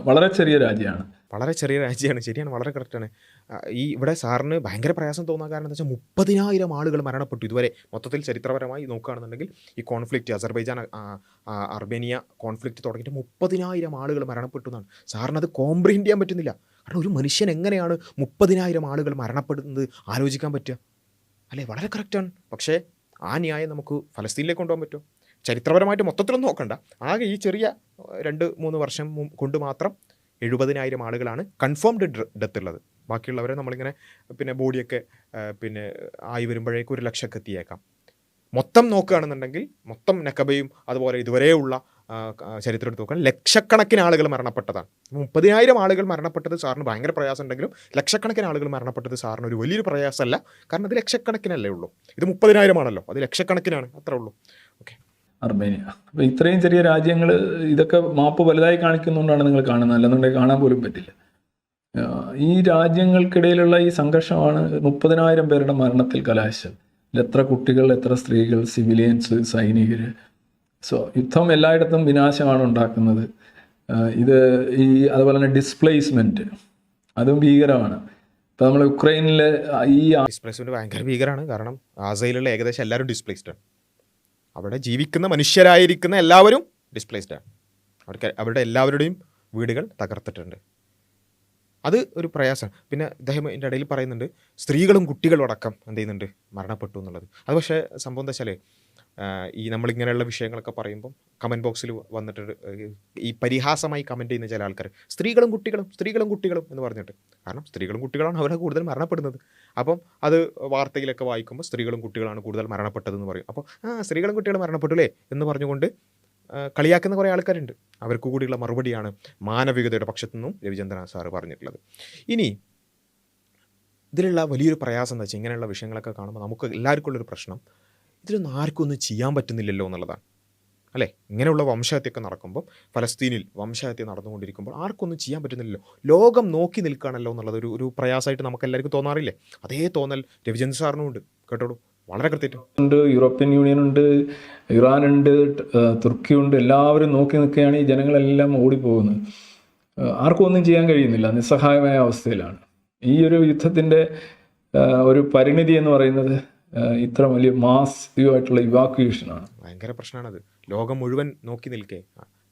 വളരെ ചെറിയ രാജ്യമാണ്. വളരെ ചെറിയ രാജ്യമാണ്, ശരിയാണ്, വളരെ കറക്റ്റാണ്. ഈ ഇവിടെ സാറിന് ഭയങ്കര പ്രയാസം തോന്നാൻ കാരണം എന്താ വെച്ചാൽ 30,000 ആളുകൾ മരണപ്പെട്ടു ഇതുവരെ. മൊത്തത്തിൽ ചരിത്രപരമായി നോക്കുകയാണെന്നുണ്ടെങ്കിൽ ഈ കോൺഫ്ലിക്റ്റ്, അസർബൈജാൻ അർമേനിയ കോൺഫ്ലിക്റ്റ് തുടങ്ങിയിട്ട് 30,000 ആളുകൾ മരണപ്പെട്ടു എന്നാണ്. സാറിനത് കോംപ്രിഹെൻഡ് ചെയ്യാൻ പറ്റുന്നില്ല. കാരണം ഒരു മനുഷ്യൻ എങ്ങനെയാണ് 30,000 ആളുകൾ മരണപ്പെടുന്നത് ആലോചിക്കാൻ പറ്റുക, അല്ലേ? വളരെ കറക്റ്റാണ്. പക്ഷേ ആ ന്യായം നമുക്ക് ഫലസ്തീനിലേക്ക് കൊണ്ടുപോകാൻ പറ്റുമോ? ചരിത്രപരമായിട്ട് മൊത്തത്തിലൊന്നും നോക്കണ്ട, ആകെ ഈ ചെറിയ 2-3 വർഷം കൊണ്ട് മാത്രം 70,000 ആളുകളാണ് കൺഫേംഡ് ഡെത്ത് ഉള്ളത്. ബാക്കിയുള്ളവരെ നമ്മളിങ്ങനെ പിന്നെ ബോഡിയൊക്കെ പിന്നെ ആയി വരുമ്പോഴേക്കും 1,00,000 എത്തിയേക്കാം. മൊത്തം നോക്കുകയാണെന്നുണ്ടെങ്കിൽ മൊത്തം നക്കബയും അതുപോലെ ഇതുവരെയുള്ള ചരിത്രം എടുത്ത് നോക്കാൻ ലക്ഷക്കണക്കിന് ആളുകൾ മരണപ്പെട്ടതാണ്. 30,000 ആളുകൾ മരണപ്പെട്ടത് സാറിന് ഭയങ്കര പ്രയാസം ഉണ്ടെങ്കിലും ലക്ഷക്കണക്കിന് ആളുകൾ മരണപ്പെട്ടത് സാറിന് ഒരു വലിയൊരു പ്രയാസമല്ല. കാരണം അത് ലക്ഷക്കണക്കിനല്ലേ ഉള്ളൂ, ഇത് 30,000 ആണല്ലോ, അത് ലക്ഷക്കണക്കിനാണ്, അത്രേ ഉള്ളൂ. Okay, Armenia. അപ്പോൾ ഇത്രയും ചെറിയ രാജ്യങ്ങൾ ഇതൊക്കെ മാപ്പ് വലുതായി കാണിക്കുന്നതുകൊണ്ടാണ് നിങ്ങൾ കാണുന്നത്, അല്ലെന്നുണ്ടെങ്കിൽ കാണാൻ പോലും പറ്റില്ല. ഈ രാജ്യങ്ങൾക്കിടയിലുള്ള ഈ സംഘർഷമാണ് 30,000 പേരുടെ മരണത്തിൽ കലാശിച്ചത്. എത്ര കുട്ടികൾ, എത്ര സ്ത്രീകൾ, സിവിലിയൻസ്, സൈനികർ. സോ യുദ്ധം എല്ലായിടത്തും വിനാശമാണ് ഉണ്ടാക്കുന്നത്. അതുപോലെ തന്നെ ഡിസ്പ്ലേസ്മെൻറ്റ്, അതും ഭീകരമാണ്. ഇപ്പോൾ നമ്മൾ യുക്രൈനിലെ ഈ ഡിസ്പ്ലേസ്മെൻറ്റ് ഭയങ്കര ഭീകരമാണ്. കാരണം ഗാസയിലുള്ള ഏകദേശം എല്ലാവരും ഡിസ്പ്ലേസ്ഡാണ്. അവിടെ ജീവിക്കുന്ന മനുഷ്യരായിരിക്കുന്ന എല്ലാവരും ഡിസ്പ്ലേസ്ഡാണ്. അവരുടെ എല്ലാവരുടെയും വീടുകൾ തകർത്തിട്ടുണ്ട്. അത് ഒരു പ്രയാസമാണ്. പിന്നെ അദ്ദേഹം ഇതിൻ്റെ ഇടയിൽ പറയുന്നുണ്ട് സ്ത്രീകളും കുട്ടികളും അടക്കം എന്ത് ചെയ്യുന്നുണ്ട്, മരണപ്പെട്ടു എന്നുള്ളത്. അത് പക്ഷേ സംഭവം എന്താ വെച്ചാൽ ഈ നമ്മളിങ്ങനെയുള്ള വിഷയങ്ങളൊക്കെ പറയുമ്പം കമൻറ്റ് ബോക്സിൽ വന്നിട്ട് ഈ പരിഹാസമായി കമൻറ്റ് ചെയ്യുന്ന ചില ആൾക്കാർ സ്ത്രീകളും കുട്ടികളും എന്ന് പറഞ്ഞിട്ട്, കാരണം സ്ത്രീകളും കുട്ടികളാണ് അവിടെ കൂടുതൽ മരണപ്പെടുന്നത്. അപ്പം അത് വാർത്തയിലൊക്കെ വായിക്കുമ്പോൾ സ്ത്രീകളും കുട്ടികളാണ് കൂടുതൽ മരണപ്പെട്ടതെന്ന് പറയും. അപ്പോൾ സ്ത്രീകളും കുട്ടികളും മരണപ്പെട്ടല്ലേ എന്ന് പറഞ്ഞുകൊണ്ട് കളിയാക്കുന്ന കുറേ ആൾക്കാരുണ്ട്. അവർക്ക് കൂടിയുള്ള മറുപടിയാണ് മാനവികതയുടെ പക്ഷത്തു നിന്നും രവിചന്ദ്രൻ സാറ് പറഞ്ഞിട്ടുള്ളത്. ഇനി ഇതിലുള്ള വലിയൊരു പ്രയാസം എന്താ വെച്ചാൽ ഇങ്ങനെയുള്ള വിഷയങ്ങളൊക്കെ കാണുമ്പോൾ നമുക്ക് എല്ലാവർക്കും ഉള്ളൊരു പ്രശ്നം, ഇതിലൊന്നും ആർക്കും ഒന്നും ചെയ്യാൻ പറ്റുന്നില്ലല്ലോ എന്നുള്ളതാണ്, അല്ലേ? ഇങ്ങനെയുള്ള വംശഹത്യയൊക്കെ നടക്കുമ്പോൾ, ഫലസ്തീനിൽ വംശഹത്യ നടന്നുകൊണ്ടിരിക്കുമ്പോൾ ആർക്കൊന്നും ചെയ്യാൻ പറ്റുന്നില്ലല്ലോ, ലോകം നോക്കി നിൽക്കുകയാണല്ലോ എന്നുള്ളത് ഒരു പ്രയാസമായിട്ട് നമുക്ക് എല്ലാവർക്കും തോന്നാറില്ലേ? അതേ തോന്നൽ രവിചന്ദ്രൻ സാറിനും ഉണ്ട്, കേട്ടോളൂ, വളരെ കൃത്യമായിട്ട്. യൂറോപ്യൻ യൂണിയൻ ഉണ്ട്, ഇറാനുണ്ട്, തുർക്കിയുണ്ട്, എല്ലാവരും നോക്കി നിൽക്കുകയാണ്. ഈ ജനങ്ങളെല്ലാം ഓടിപ്പോകുന്നത്. ആർക്കും ഒന്നും ചെയ്യാൻ കഴിയുന്നില്ല, നിസ്സഹായമായ അവസ്ഥയിലാണ്. ഈ ഒരു യുദ്ധത്തിൻ്റെ ഒരു പരിണിതി എന്ന് പറയുന്നത് ഇത്ര വലിയ മാസീവായിട്ടുള്ള ഇവാക്യുവേഷനാണ്. ഭയങ്കര പ്രശ്നമാണത്. ലോകം മുഴുവൻ നോക്കി നിൽക്കേ,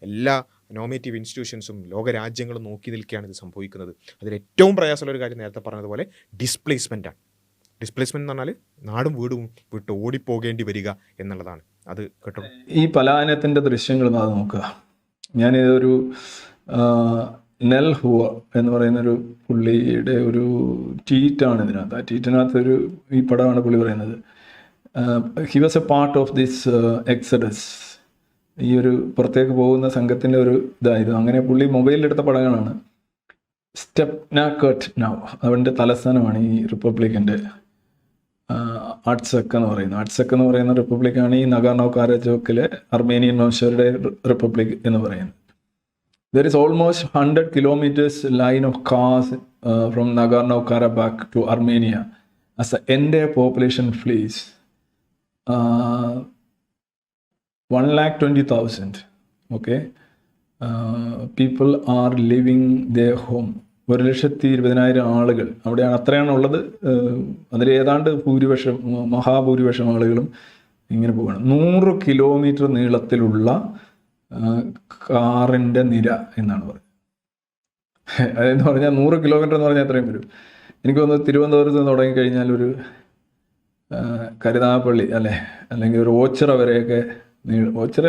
എല്ലാ നോമേറ്റീവ് ഇൻസ്റ്റിറ്റ്യൂഷൻസും ലോകരാജ്യങ്ങളും നോക്കി നിൽക്കുകയാണ് ഇത് സംഭവിക്കുന്നത്. അതിൽ ഏറ്റവും പ്രയാസമുള്ള ഒരു കാര്യം നേരത്തെ പറഞ്ഞതുപോലെ ഡിസ്പ്ലേസ്മെൻറ്റാണ്. ഡിസ്പ്ലേസ്മെൻറ്റ് എന്ന് പറഞ്ഞാൽ നാടും വീടും വിട്ട് ഓടിപ്പോകേണ്ടി വരിക എന്നുള്ളതാണ്. അത് കേട്ടോ, ഈ പലായനത്തിൻ്റെ ദൃശ്യങ്ങൾ അത് നോക്കുക. ഞാനിതൊരു നെൽ ഹുവ എന്ന് പറയുന്നൊരു പുള്ളിയുടെ ഒരു ട്വീറ്റാണ് ഇതിനകത്ത്. ആ ട്വീറ്റിനകത്ത് ഈ പടമാണ് പുള്ളി പറയുന്നത്. He was A part of this Exodus. ഈ ഒരു പുറത്തേക്ക് പോകുന്ന സംഘത്തിൻ്റെ ഒരു ഇതായത് അങ്ങനെ പുള്ളി മൊബൈലിലെടുത്ത പടങ്ങളാണ്. സ്റ്റെപ്നാക്കർട്ട് നൗ, അവൻ്റെ തലസ്ഥാനമാണ് ഈ റിപ്പബ്ലിക്കിൻ്റെ ആർട്സെക്ക് എന്ന് പറയുന്നത്. ആർട്സെക്ക് എന്ന് പറയുന്ന റിപ്പബ്ലിക്കാണ് ഈ നഗാർനോ കാരജോക്കിലെ അർമേനിയൻ വംശജരുടെ റിപ്പബ്ലിക് എന്ന് പറയുന്നത്. There is almost 100 kilometers line of cars from Nagorno-Karabakh to Armenia as the entire population flees. 120,000. Okay. People are leaving their home. 1,20,000 ആളുകൾ അവിടെയാണ്, അത്രയാണ് ഉള്ളത്. അതിൽ ഏതാണ്ട് മഹാഭൂരിപക്ഷം ആളുകളും ഇങ്ങനെ പോവുകയാണ്. 100 കിലോമീറ്റർ നീളത്തിലുള്ള കാറിൻ്റെ നിര എന്നാണ് പറയുന്നത്. അതെന്ന് പറഞ്ഞാൽ 100 കിലോമീറ്റർ എന്ന് പറഞ്ഞാൽ എത്രയും വരും. എനിക്ക് തോന്നുന്നു തിരുവനന്തപുരത്ത് നിന്ന് തുടങ്ങിക്കഴിഞ്ഞാൽ ഒരു കരുനാഗപ്പള്ളി അല്ലെങ്കിൽ ഒരു ഓച്ചിറ വരെയൊക്കെ ഓച്ചിറ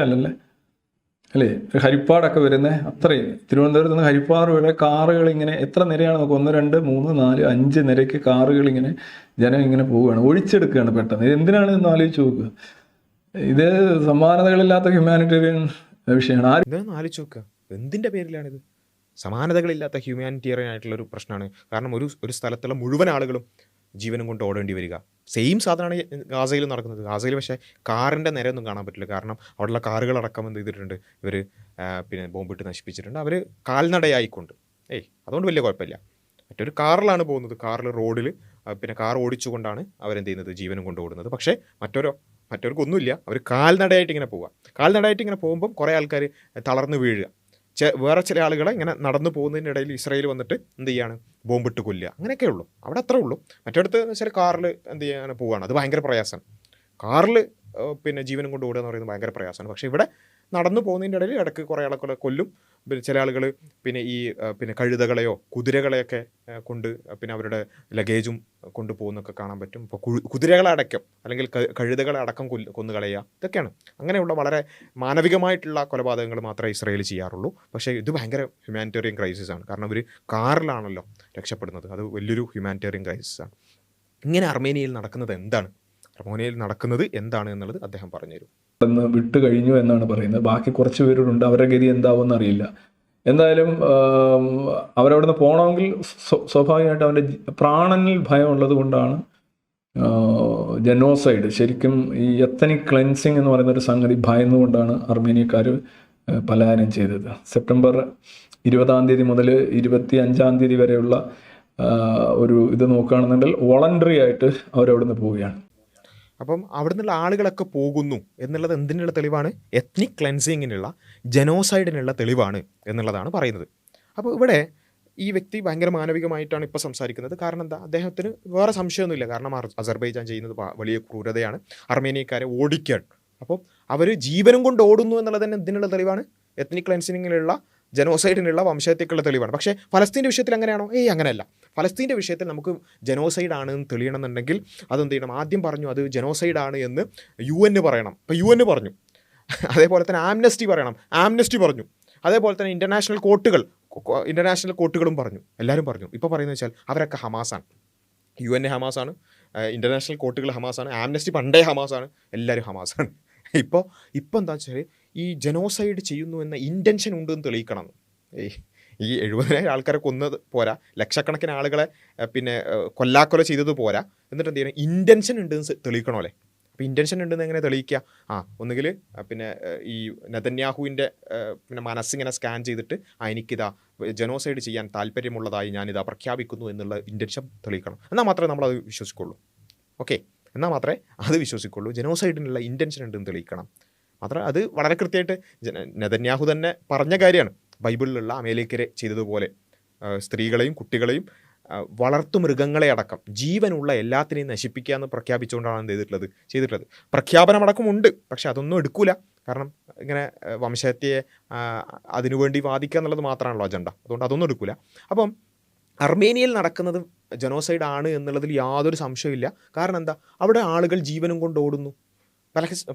അല്ലേ ഹരിപ്പാടൊക്കെ വരുന്നത് അത്രയും. തിരുവനന്തപുരത്ത് നിന്ന് ഹരിപ്പാട് വരെ കാറുകൾ ഇങ്ങനെ എത്ര നിരയാണ് നമുക്ക്, 1, 2, 3, 4, 5 നിരയ്ക്ക് കാറുകൾ ഇങ്ങനെ ജനം ഇങ്ങനെ പോവുകയാണ്, ഒഴിച്ചെടുക്കുകയാണ് പെട്ടെന്ന്. ഇത് എന്തിനാണ് എന്ന് ആലോചിച്ച് നോക്കുക. ഇത് സമാനതകളില്ലാത്ത ഹ്യൂമാനിറ്റേറിയൻ വിഷയമാണ്. ഇതൊന്ന് ആലോചിച്ച് നോക്കുക, എന്തിൻ്റെ പേരിലാണിത്? സമാനതകളില്ലാത്ത ഹ്യൂമാനിറ്റേറിയൻ ആയിട്ടുള്ളൊരു പ്രശ്നമാണ്. കാരണം ഒരു സ്ഥലത്തുള്ള മുഴുവൻ ആളുകളും ജീവനും കൊണ്ട് ഓടേണ്ടി വരിക. സെയിം സാധനമാണ് ഗാസയിൽ നടക്കുന്നത്. ഗാസയിൽ പക്ഷേ കാറിൻ്റെ നിരയൊന്നും കാണാൻ പറ്റില്ല. കാരണം അവിടെയുള്ള കാറുകളടക്കം എന്ത് ചെയ്തിട്ടുണ്ട്, ഇവർ പിന്നെ ബോംബിട്ട് നശിപ്പിച്ചിട്ടുണ്ട്. അവർ കാൽനടയായിക്കൊണ്ട് അതുകൊണ്ട് വലിയ കുഴപ്പമില്ല. മറ്റൊരു കാറിലാണ് പോകുന്നത്, കാറിൽ റോഡിൽ പിന്നെ കാർ ഓടിച്ചുകൊണ്ടാണ് അവരെന്ത് ചെയ്യുന്നത്, ജീവനും കൊണ്ട് ഓടുന്നത്. പക്ഷേ മറ്റവർക്കൊന്നുമില്ല, അവർ കാൽനടയായിട്ട് ഇങ്ങനെ പോവുക. കാൽനടയായിട്ട് ഇങ്ങനെ പോകുമ്പം കുറേ ആൾക്കാർ തളർന്ന് വീഴുക. വേറെ ചില ആളുകളെ ഇങ്ങനെ നടന്നു പോകുന്നതിനിടയിൽ ഇസ്രായേൽ വന്നിട്ട് എന്ത് ചെയ്യാണ്, ബോംബിട്ട് കൊല്ലുക. അങ്ങനെയൊക്കെ ഉള്ളൂ, അവിടെ അത്രേ ഉള്ളൂ. മറ്റടുത്ത് വെച്ചാൽ കാറിൽ എന്ത് ചെയ്യാൻ പോവുകയാണ്, അത് ഭയങ്കര പ്രയാസമാണ്. കാറിൽ പിന്നെ ജീവനും കൊണ്ട് ഓടുക എന്ന് പറയുന്നത് ഭയങ്കര പ്രയാസമാണ്. പക്ഷേ ഇവിടെ നടന്നു പോകുന്നതിൻ്റെ ഇടയിൽ ഇടയ്ക്ക് കുറേ ആളുകളെ കൊല്ലും. ചില ആളുകൾ പിന്നെ പിന്നെ കഴുതകളെയോ കുതിരകളെയൊക്കെ കൊണ്ട് പിന്നെ അവരുടെ ലഗേജും കൊണ്ടുപോകുന്നൊക്കെ കാണാൻ പറ്റും. ഇപ്പോൾ കുതിരകളെ അടക്കം അല്ലെങ്കിൽ കഴുതകളെ അടക്കം കൊന്നുകളയുക, ഇതൊക്കെയാണ്. അങ്ങനെയുള്ള വളരെ മാനവികമായിട്ടുള്ള കൊലപാതകങ്ങൾ മാത്രമേ ഇസ്രായേൽ ചെയ്യാറുള്ളൂ. പക്ഷേ ഇത് ഭയങ്കര ഹ്യൂമാനിറ്റേറിയൻ ക്രൈസിസ് ആണ്. കാരണം അവർ കാറിലാണല്ലോ രക്ഷപ്പെടുന്നത്. അത് വലിയൊരു ഹ്യൂമാനിറ്റേറിയൻ ക്രൈസിസ് ആണ്. ഇങ്ങനെ അർമേനിയയിൽ നടക്കുന്നത് എന്താണ് എന്നുള്ളത് അദ്ദേഹം പറഞ്ഞുതരും. വിട്ടു കഴിഞ്ഞു എന്നാണ് പറയുന്നത്. ബാക്കി കുറച്ച് പേരുണ്ട്, അവരുടെ ഗതി എന്താവുമെന്ന് അറിയില്ല. എന്തായാലും അവരവിടുന്ന് പോകണമെങ്കിൽ സ്വാഭാവികമായിട്ട് അവൻ്റെ പ്രാണനിൽ ഭയം ഉള്ളത് കൊണ്ടാണ് ജനോസൈഡ്, ശരിക്കും ഈ എത്തനിക് ക്ലെൻസിങ് എന്ന് പറയുന്നൊരു സംഗതി ഭയന്നുകൊണ്ടാണ് അർമേനിയക്കാർ പലായനം ചെയ്തത്. സെപ്റ്റംബർ 20 മുതൽ 25 വരെയുള്ള ഒരു ഇത് നോക്കുകയാണെന്നുണ്ടെങ്കിൽ വോളണ്ടറി ആയിട്ട് അവരവിടുന്ന് പോവുകയാണ്. അപ്പം അവിടെ നിന്നുള്ള ആളുകളൊക്കെ പോകുന്നു എന്നുള്ളത് എന്തിനുള്ള തെളിവാണ്? എത്നിക് ക്ലെൻസിങ്ങിനുള്ള, ജനോസൈഡിനുള്ള തെളിവാണ് എന്നുള്ളതാണ് പറയുന്നത്. അപ്പോൾ ഇവിടെ ഈ വ്യക്തി ഭയങ്കര മാനവികമായിട്ടാണ് ഇപ്പോൾ സംസാരിക്കുന്നത്. കാരണം എന്താ, അദ്ദേഹത്തിന് വേറെ സംശയമൊന്നുമില്ല. കാരണം അസർബൈജാൻ ചെയ്യുന്നത് വലിയ ക്രൂരതയാണ്, അർമേനിയക്കാരെ ഓടിക്കുകയാണ്. അപ്പോൾ അവർ ജീവനും കൊണ്ട് ഓടുന്നു എന്നുള്ളത് തന്നെ എന്തിനുള്ള തെളിവാണ്? എത്നിക് ക്ലെൻസിങ്ങിലുള്ള, ജനോസൈഡിനുള്ള, വംശഹത്യക്കുള്ള തെളിവാണ്. പക്ഷേ ഫലസ്തീൻ്റെ വിഷയത്തിൽ അങ്ങനെയാണോ? അങ്ങനെയല്ല. ഫലസ്തീൻ്റെ വിഷയത്തിൽ നമുക്ക് ജനോസൈഡ് ആണെന്ന് തെളിയണമെന്നുണ്ടെങ്കിൽ അതെന്ത് ചെയ്യണം? ആദ്യം പറഞ്ഞു അത് ജനോസൈഡാണ് എന്ന് UN പറയണം. ഇപ്പോൾ UN പറഞ്ഞു. അതേപോലെ തന്നെ ആംനസ്റ്റി പറഞ്ഞു. അതേപോലെ തന്നെ ഇൻ്റർനാഷണൽ കോർട്ടുകളും പറഞ്ഞു. എല്ലാവരും പറഞ്ഞു. ഇപ്പോൾ പറയുന്നത് വെച്ചാൽ അവരൊക്കെ ഹമാസാണ്. UN ഹമാസാണ്, ഇൻ്റർനാഷണൽ കോർട്ടുകൾ ഹമാസാണ്, ആംനസ്റ്റി പണ്ടേ ഹമാസാണ്, എല്ലാവരും ഹമാസാണ്. ഇപ്പോൾ എന്താ വെച്ചാൽ ഈ ജനോസൈഡ് ചെയ്യുന്നു എന്ന ഇൻറ്റൻഷൻ ഉണ്ടെന്ന് തെളിയിക്കണം. ഈ 70,000 ആൾക്കാരെ കൊന്നത് പോരാ, ലക്ഷക്കണക്കിന് ആളുകളെ പിന്നെ കൊല്ലാക്കൊല ചെയ്തത് പോരാ, എന്നിട്ട് എന്ത് ചെയ്യണം? ഇൻറ്റൻഷൻ ഉണ്ടെന്ന് തെളിയിക്കണോ അല്ലേ? അപ്പോൾ ഇൻറ്റൻഷൻ ഉണ്ടെന്ന് എങ്ങനെ തെളിയിക്കുക? ഒന്നുകിൽ പിന്നെ ഈ നെതന്യാഹുവിൻ്റെ പിന്നെ മനസ്സിങ്ങനെ സ്കാൻ ചെയ്തിട്ട് എനിക്കിതാ ജനോസൈഡ് ചെയ്യാൻ താല്പര്യമുള്ളതായി ഞാനിതാ പ്രഖ്യാപിക്കുന്നു എന്നുള്ള ഇൻറ്റൻഷൻ തെളിയിക്കണം. എന്നാൽ മാത്രമേ നമ്മളത് വിശ്വസിക്കുള്ളൂ. ഓക്കെ, എന്നാൽ മാത്രമേ അത് വിശ്വസിക്കുള്ളൂ. ജനോസൈഡിനുള്ള ഇൻറ്റൻഷൻ ഉണ്ടെന്ന് തെളിയിക്കണം. മാത്രം അത് വളരെ കൃത്യമായിട്ട് നെതന്യാഹു തന്നെ പറഞ്ഞ കാര്യമാണ്. ബൈബിളിലുള്ള അമേലേക്കരെ ചെയ്തതുപോലെ സ്ത്രീകളെയും കുട്ടികളെയും വളർത്തുമൃഗങ്ങളെ അടക്കം ജീവനുള്ള എല്ലാത്തിനെയും നശിപ്പിക്കുക എന്ന് പ്രഖ്യാപിച്ചുകൊണ്ടാണ് എന്ത് ചെയ്തിട്ടുള്ളത്. പ്രഖ്യാപനമടക്കമുണ്ട്, പക്ഷെ അതൊന്നും എടുക്കൂല. കാരണം ഇങ്ങനെ വംശഹത്യയെ അതിനുവേണ്ടി വാദിക്കുക എന്നുള്ളത് മാത്രമാണല്ലോ അജണ്ട. അതുകൊണ്ട് അതൊന്നും എടുക്കൂല. അപ്പം അർമേനിയയിൽ നടക്കുന്നത് ജനോസൈഡ് ആണ് എന്നുള്ളതിൽ യാതൊരു സംശയമില്ല. കാരണം എന്താ, അവിടെ ആളുകൾ ജീവനും കൊണ്ട് ഓടുന്നു.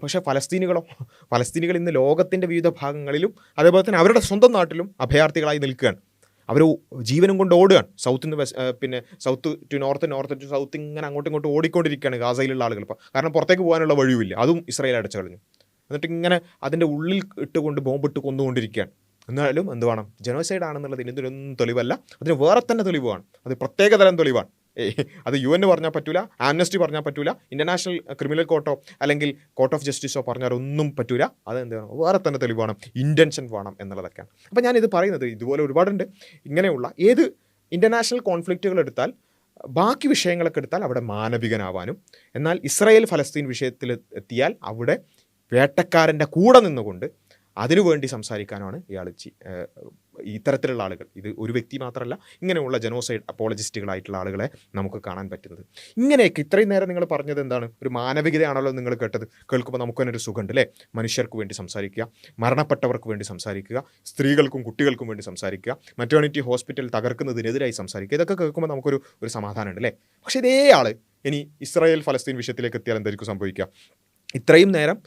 പക്ഷേ ഫലസ്തീനികൾ ഇന്ന് ലോകത്തിൻ്റെ വിവിധ ഭാഗങ്ങളിലും അതേപോലെ തന്നെ അവരുടെ സ്വന്തം നാട്ടിലും അഭയാർത്ഥികളായി നിൽക്കുകയാണ്. അവർ ജീവനും കൊണ്ട് ഓടുകയാണ്. South to north to south ഇങ്ങനെ അങ്ങോട്ടും ഇങ്ങോട്ടും ഓടിക്കൊണ്ടിരിക്കുകയാണ് ഗാസയിലുള്ള ആളുകൾ. കാരണം പുറത്തേക്ക് പോകാനുള്ള വഴിയുമില്ല, അതും ഇസ്രായേൽ അടച്ചു കളഞ്ഞു. എന്നിട്ട് ഇങ്ങനെ അതിൻ്റെ ഉള്ളിൽ ഇട്ടുകൊണ്ട് ബോംബിട്ട് കൊന്നുകൊണ്ടിരിക്കുകയാണ്. എന്നാലും എന്ത് വേണം, ജനോസൈഡ് ആണെന്നുള്ളതിന് ഇതിനൊന്നും തെളിവല്ല, അതിന് വേറെ തന്നെ തെളിവാണ്, അത് പ്രത്യേകതരം തെളിവാണ്. അത് UN പറഞ്ഞാൽ പറ്റൂല, ആംനസ്റ്റി പറഞ്ഞാൽ പറ്റൂല, ഇൻ്റർനാഷണൽ ക്രിമിനൽ കോർട്ടോ അല്ലെങ്കിൽ കോർട്ട് ഓഫ് ജസ്റ്റിസോ പറഞ്ഞാൽ ഒന്നും പറ്റൂല. അത് എന്ത് വേണം, വേറെ തന്നെ തെളിവ് വേണം, ഇൻറ്റൻഷൻ വേണം എന്നുള്ളതൊക്കെയാണ്. അപ്പോൾ ഞാനിത് പറയുന്നത് ഇതുപോലെ ഒരുപാടുണ്ട്. ഇങ്ങനെയുള്ള ഏത് ഇൻ്റർനാഷണൽ കോൺഫ്ലിക്റ്റുകൾ എടുത്താൽ, ബാക്കി വിഷയങ്ങളൊക്കെ എടുത്താൽ അവിടെ മാനവികനാവാനും, എന്നാൽ ഇസ്രായേൽ ഫലസ്തീൻ വിഷയത്തിൽ എത്തിയാൽ അവിടെ വേട്ടക്കാരൻ്റെ കൂടെ നിന്നുകൊണ്ട് അതിനുവേണ്ടി സംസാരിക്കാനാണ് ഇത്തരത്തിലുള്ള ആളുകൾ, ഇത് ഒരു വ്യക്തി മാത്രമല്ല, ഇങ്ങനെയുള്ള ജനോസൈഡ് അപ്പോളജിസ്റ്റുകളായിട്ടുള്ള ആളുകളെ നമുക്ക് കാണാൻ പറ്റുന്നത്. ഇങ്ങനെയൊക്കെ ഇത്രയും നേരം നിങ്ങൾ പറഞ്ഞത് എന്താണ്, ഒരു മാനവികതയാണല്ലോ നിങ്ങൾ കേട്ടത്. കേൾക്കുമ്പോൾ നമുക്ക് തന്നെ ഒരു സുഖമുണ്ട് അല്ലേ. മനുഷ്യർക്ക് വേണ്ടി സംസാരിക്കുക, മരണപ്പെട്ടവർക്ക് വേണ്ടി സംസാരിക്കുക, സ്ത്രീകൾക്കും കുട്ടികൾക്കും വേണ്ടി സംസാരിക്കുക, മെറ്റേണിറ്റി ഹോസ്പിറ്റൽ തകർക്കുന്നതിനെതിരായി സംസാരിക്കുക, ഇതൊക്കെ കേൾക്കുമ്പോൾ നമുക്കൊരു സമാധാനമുണ്ട് അല്ലേ. പക്ഷേ ഇതേ ആൾ ഇനി ഇസ്രായേൽ ഫലസ്തീൻ വിഷയത്തിലേക്ക് എത്തിയാൽ എന്തായിരിക്കും സംഭവിക്കുക? ഇത്രയും നേരം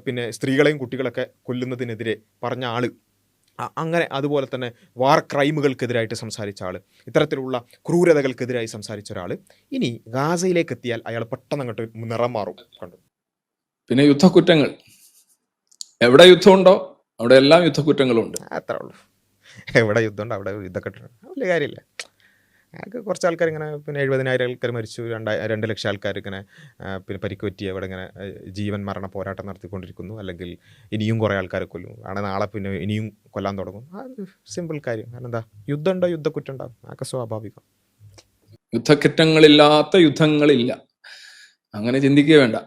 പിന്നെ സ്ത്രീകളെയും കുട്ടികളൊക്കെ കൊല്ലുന്നതിനെതിരെ പറഞ്ഞ ആൾ, അങ്ങനെ അതുപോലെ തന്നെ വാർ ക്രൈമുകൾക്കെതിരായിട്ട് സംസാരിച്ച ആൾ, ഇത്തരത്തിലുള്ള ക്രൂരതകൾക്കെതിരായി സംസാരിച്ച ഒരാൾ ഇനി ഗാസയിലേക്ക് എത്തിയാൽ അയാൾ പെട്ടെന്ന് അങ്ങോട്ട് നിറം മാറും. കണ്ടു. പിന്നെ യുദ്ധക്കുറ്റങ്ങൾ, എവിടെ യുദ്ധമുണ്ടോ അവിടെ എല്ലാം യുദ്ധക്കുറ്റങ്ങളുണ്ട്. അത്രേ ഉള്ളൂ. എവിടെ യുദ്ധമുണ്ടോ അവിടെ യുദ്ധക്കെട്ടുണ്ട്, വലിയ കാര്യമില്ല. ഞങ്ങൾക്ക് കുറച്ച് ആൾക്കാർ ഇങ്ങനെ പിന്നെ 70,000 ആൾക്കാർ മരിച്ചു, 2 ലക്ഷം ആൾക്കാർ ഇങ്ങനെ പിന്നെ പരിക്ക് പറ്റി അവിടെ ഇങ്ങനെ ജീവൻ മരണ പോരാട്ടം നടത്തിക്കൊണ്ടിരിക്കുന്നു, അല്ലെങ്കിൽ ഇനിയും കുറേ ആൾക്കാരെ കൊല്ലും, ആണ് നാളെ പിന്നെ ഇനിയും കൊല്ലാൻ തുടങ്ങും. അത് സിമ്പിൾ കാര്യം. കാരണം എന്താ, യുദ്ധമുണ്ടോ യുദ്ധക്കുറ്റം ഉണ്ടാകും, അതൊക്കെ സ്വാഭാവികം. യുദ്ധക്കുറ്റങ്ങളില്ലാത്ത യുദ്ധങ്ങളില്ല, അങ്ങനെ ചിന്തിക്കുക വേണ്ട.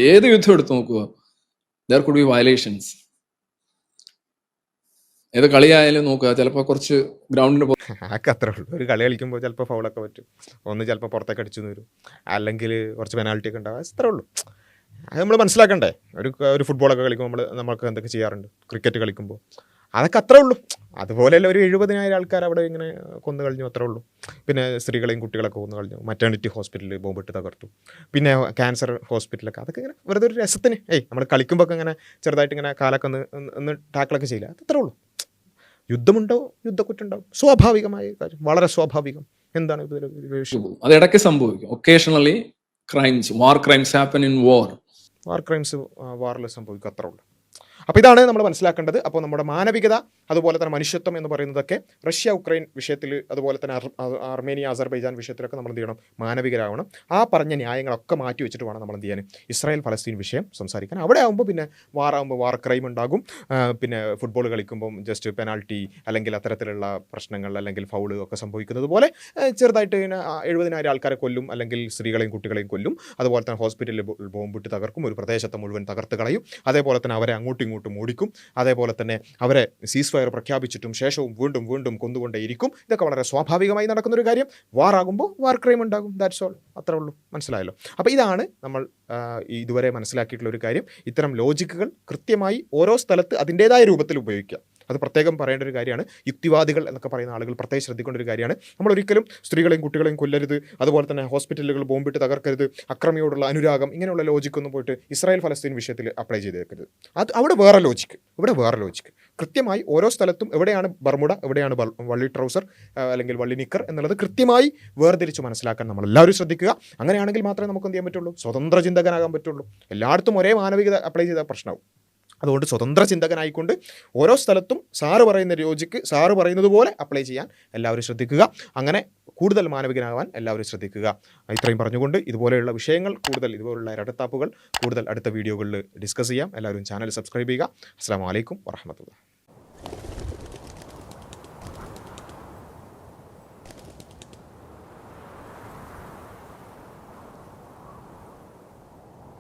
ഏത് യുദ്ധം എടുത്തു നോക്കുക, ദർ കുഡ് ബി വയലേഷൻസ്. ഏത് കളിയായാലും നോക്കുക, ചിലപ്പോൾ കുറച്ച് ഗ്രൗണ്ടിന് അതൊക്കെ അത്രേ ഉള്ളൂ. ഒരു കളി കളിക്കുമ്പോൾ ചിലപ്പോൾ ഫൗളൊക്കെ പറ്റും, ഒന്ന് ചിലപ്പോൾ പുറത്തേക്ക് അടിച്ചു വരും, അല്ലെങ്കിൽ കുറച്ച് പെനാൽറ്റി ഒക്കെ ഉണ്ടാവും, അത്രേ ഉള്ളൂ. അത് നമ്മൾ മനസ്സിലാക്കണ്ടേ. ഒരു ഫുട്ബോളൊക്കെ കളിക്കുമ്പോൾ നമുക്ക് എന്തൊക്കെ ചെയ്യാറുണ്ട്, ക്രിക്കറ്റ് കളിക്കുമ്പോൾ, അതൊക്കെ അത്രേ ഉള്ളൂ. അതുപോലെയല്ല ഒരു 70,000 ആൾക്കാർ അവിടെ ഇങ്ങനെ കൊന്നു കളഞ്ഞു, അത്രേ ഉള്ളൂ. പിന്നെ സ്ത്രീകളെയും കുട്ടികളൊക്കെ കൊന്നു കളഞ്ഞു, മെറ്റേണിറ്റി ഹോസ്പിറ്റലിൽ ബോംബിട്ട് തകർത്തു, പിന്നെ ക്യാൻസർ ഹോസ്പിറ്റലൊക്കെ, അതൊക്കെ ഇങ്ങനെ വെറുതെ ഒരു രസത്തിന് നമ്മൾ കളിക്കുമ്പോൾ ഒക്കെ ഇങ്ങനെ ചെറുതായിട്ട് ഇങ്ങനെ കാലൊക്കെ ഒന്ന് ടാക്കിളൊക്കെ ചെയ്യില്ല, അത് അത്രേ ഉള്ളൂ. യുദ്ധമുണ്ടോ യുദ്ധക്കുറ്റം ഉണ്ടാവും, സ്വാഭാവികമായ കാര്യം, വളരെ സ്വാഭാവികം. എന്താണ് വിഷയം? അത് ഇടയ്ക്ക് സംഭവിക്കും. Occasionally crimes, war crimes happen in war. War crimes വാറിൽ സംഭവിക്കും, അത്രേ ഉള്ളൂ. അപ്പോൾ ഇതാണ് നമ്മൾ മനസ്സിലാക്കേണ്ടത്. അപ്പോൾ നമ്മുടെ മാനവികത, അതുപോലെ തന്നെ മനുഷ്യത്വം എന്ന് പറയുന്നതൊക്കെ റഷ്യ ഉക്രൈൻ വിഷയത്തിൽ, അതുപോലെ തന്നെ അർമേനിയ അസർബൈജാൻ വിഷയത്തിലൊക്കെ നമ്മൾ എന്ത് ചെയ്യണം, മാനവികരാവണം. ആ പറഞ്ഞ ന്യായങ്ങളൊക്കെ മാറ്റി വെച്ചിട്ട് വേണം നമ്മൾ എന്ത് ചെയ്യാൻ, ഇസ്രായേൽ ഫലസ്തീൻ വിഷയം സംസാരിക്കാൻ. അവിടെ ആകുമ്പോൾ പിന്നെ വാർ ക്രൈം ഉണ്ടാകും, പിന്നെ ഫുട്ബോൾ കളിക്കുമ്പം ജസ്റ്റ് പെനാൽറ്റി അല്ലെങ്കിൽ അത്തരത്തിലുള്ള പ്രശ്നങ്ങൾ അല്ലെങ്കിൽ ഫൗള് ഒക്കെ സംഭവിക്കുന്നത് പോലെ ചെറുതായിട്ട് ഇങ്ങനെ 70,000 ആൾക്കാരെ കൊല്ലും, അല്ലെങ്കിൽ സ്ത്രീകളെയും കുട്ടികളെയും കൊല്ലും, അതുപോലെ തന്നെ ഹോസ്പിറ്റലിൽ ബോംബിട്ട് തകർക്കും, ഒരു പ്രദേശത്തെ മുഴുവൻ തകർത്ത് കളയും, അതേപോലെ തന്നെ അവരെ അങ്ങോട്ടും ഓടിക്കും, അതേപോലെ തന്നെ അവരെ സീസ് ഫയർ പ്രഖ്യാപിച്ചിട്ടും ശേഷവും വീണ്ടും വീണ്ടും കൊന്നുകൊണ്ടേയിരിക്കും. ഇതൊക്കെ വളരെ സ്വാഭാവികമായി നടക്കുന്നൊരു കാര്യം. വാറാകുമ്പോൾ വാർ ക്രൈം ഉണ്ടാകും, ദാറ്റ്സ് ഓൾ, അത്രേ ഉള്ളൂ. മനസ്സിലായല്ലോ. അപ്പോൾ ഇതാണ് നമ്മൾ ഇതുവരെ മനസ്സിലാക്കിയിട്ടുള്ള ഒരു കാര്യം. ഇത്തരം ലോജിക്കുകൾ കൃത്യമായി ഓരോ സ്ഥലത്ത് അതിൻ്റേതായ രൂപത്തിൽ ഉപയോഗിക്കുക, അത് പ്രത്യേകം പറയേണ്ട ഒരു കാര്യമാണ്. യുക്തിവാദികൾ എന്നൊക്കെ പറയുന്ന ആളുകൾ പ്രത്യേകം ശ്രദ്ധിക്കേണ്ട ഒരു കാര്യമാണ്. നമ്മളൊരിക്കലും സ്ത്രീകളെയും കുട്ടികളെയും കൊല്ലരുത്, അതുപോലെ തന്നെ ഹോസ്പിറ്റലുകൾ ബോംബിട്ട് തകർക്കരുത്, അക്രമിയോടുള്ള അനുരാഗം, ഇങ്ങനെയുള്ള ലോജിക്കൊന്നും പോയിട്ട് ഇസ്രായേൽ ഫലസ്തീൻ വിഷയത്തിൽ അപ്ലൈ ചെയ്തേക്കരുത്. അത് അവിടെ വേറെ ലോജിക്ക്, ഇവിടെ വേറെ ലോജിക്ക്. കൃത്യമായി ഓരോ സ്ഥലത്തും എവിടെയാണ് ബർമുഡ, എവിടെയാണ് വള്ളി ട്രൗസർ അല്ലെങ്കിൽ വള്ളി നിക്കർ എന്നുള്ളത് കൃത്യമായി വേർതിരിച്ച് മനസ്സിലാക്കാൻ നമ്മളെല്ലാവരും ശ്രദ്ധിക്കുക. അങ്ങനെയാണെങ്കിൽ മാത്രമേ നമുക്ക് എന്ത് ചെയ്യാൻ പറ്റുള്ളൂ, സ്വതന്ത്ര ചിന്തകനാകാൻ പറ്റുള്ളൂ. എല്ലായിടത്തും ഒരേ മാനവികത അപ്ലൈ ചെയ്താൽ പ്രശ്നമാവും. അതുകൊണ്ട് സ്വതന്ത്ര ചിന്തകനായിക്കൊണ്ട് ഓരോ സ്ഥലത്തും സാറ് പറയുന്ന ലോജിക്ക് സാറ് പറയുന്നത് പോലെ അപ്ലൈ ചെയ്യാൻ എല്ലാവരും ശ്രദ്ധിക്കുക. അങ്ങനെ കൂടുതൽ മാനവികനാകാൻ എല്ലാവരും ശ്രദ്ധിക്കുക. ഇത്രയും പറഞ്ഞുകൊണ്ട് ഇതുപോലെയുള്ള വിഷയങ്ങൾ കൂടുതൽ, ഇതുപോലുള്ള ഇരട്ടത്താപ്പുകൾ കൂടുതൽ അടുത്ത വീഡിയോകളിൽ ഡിസ്കസ് ചെയ്യാം. എല്ലാവരും ചാനൽ സബ്സ്ക്രൈബ് ചെയ്യുക. അസ്സലാമു അലൈക്കും വറഹ്മത്തുള്ളാഹി.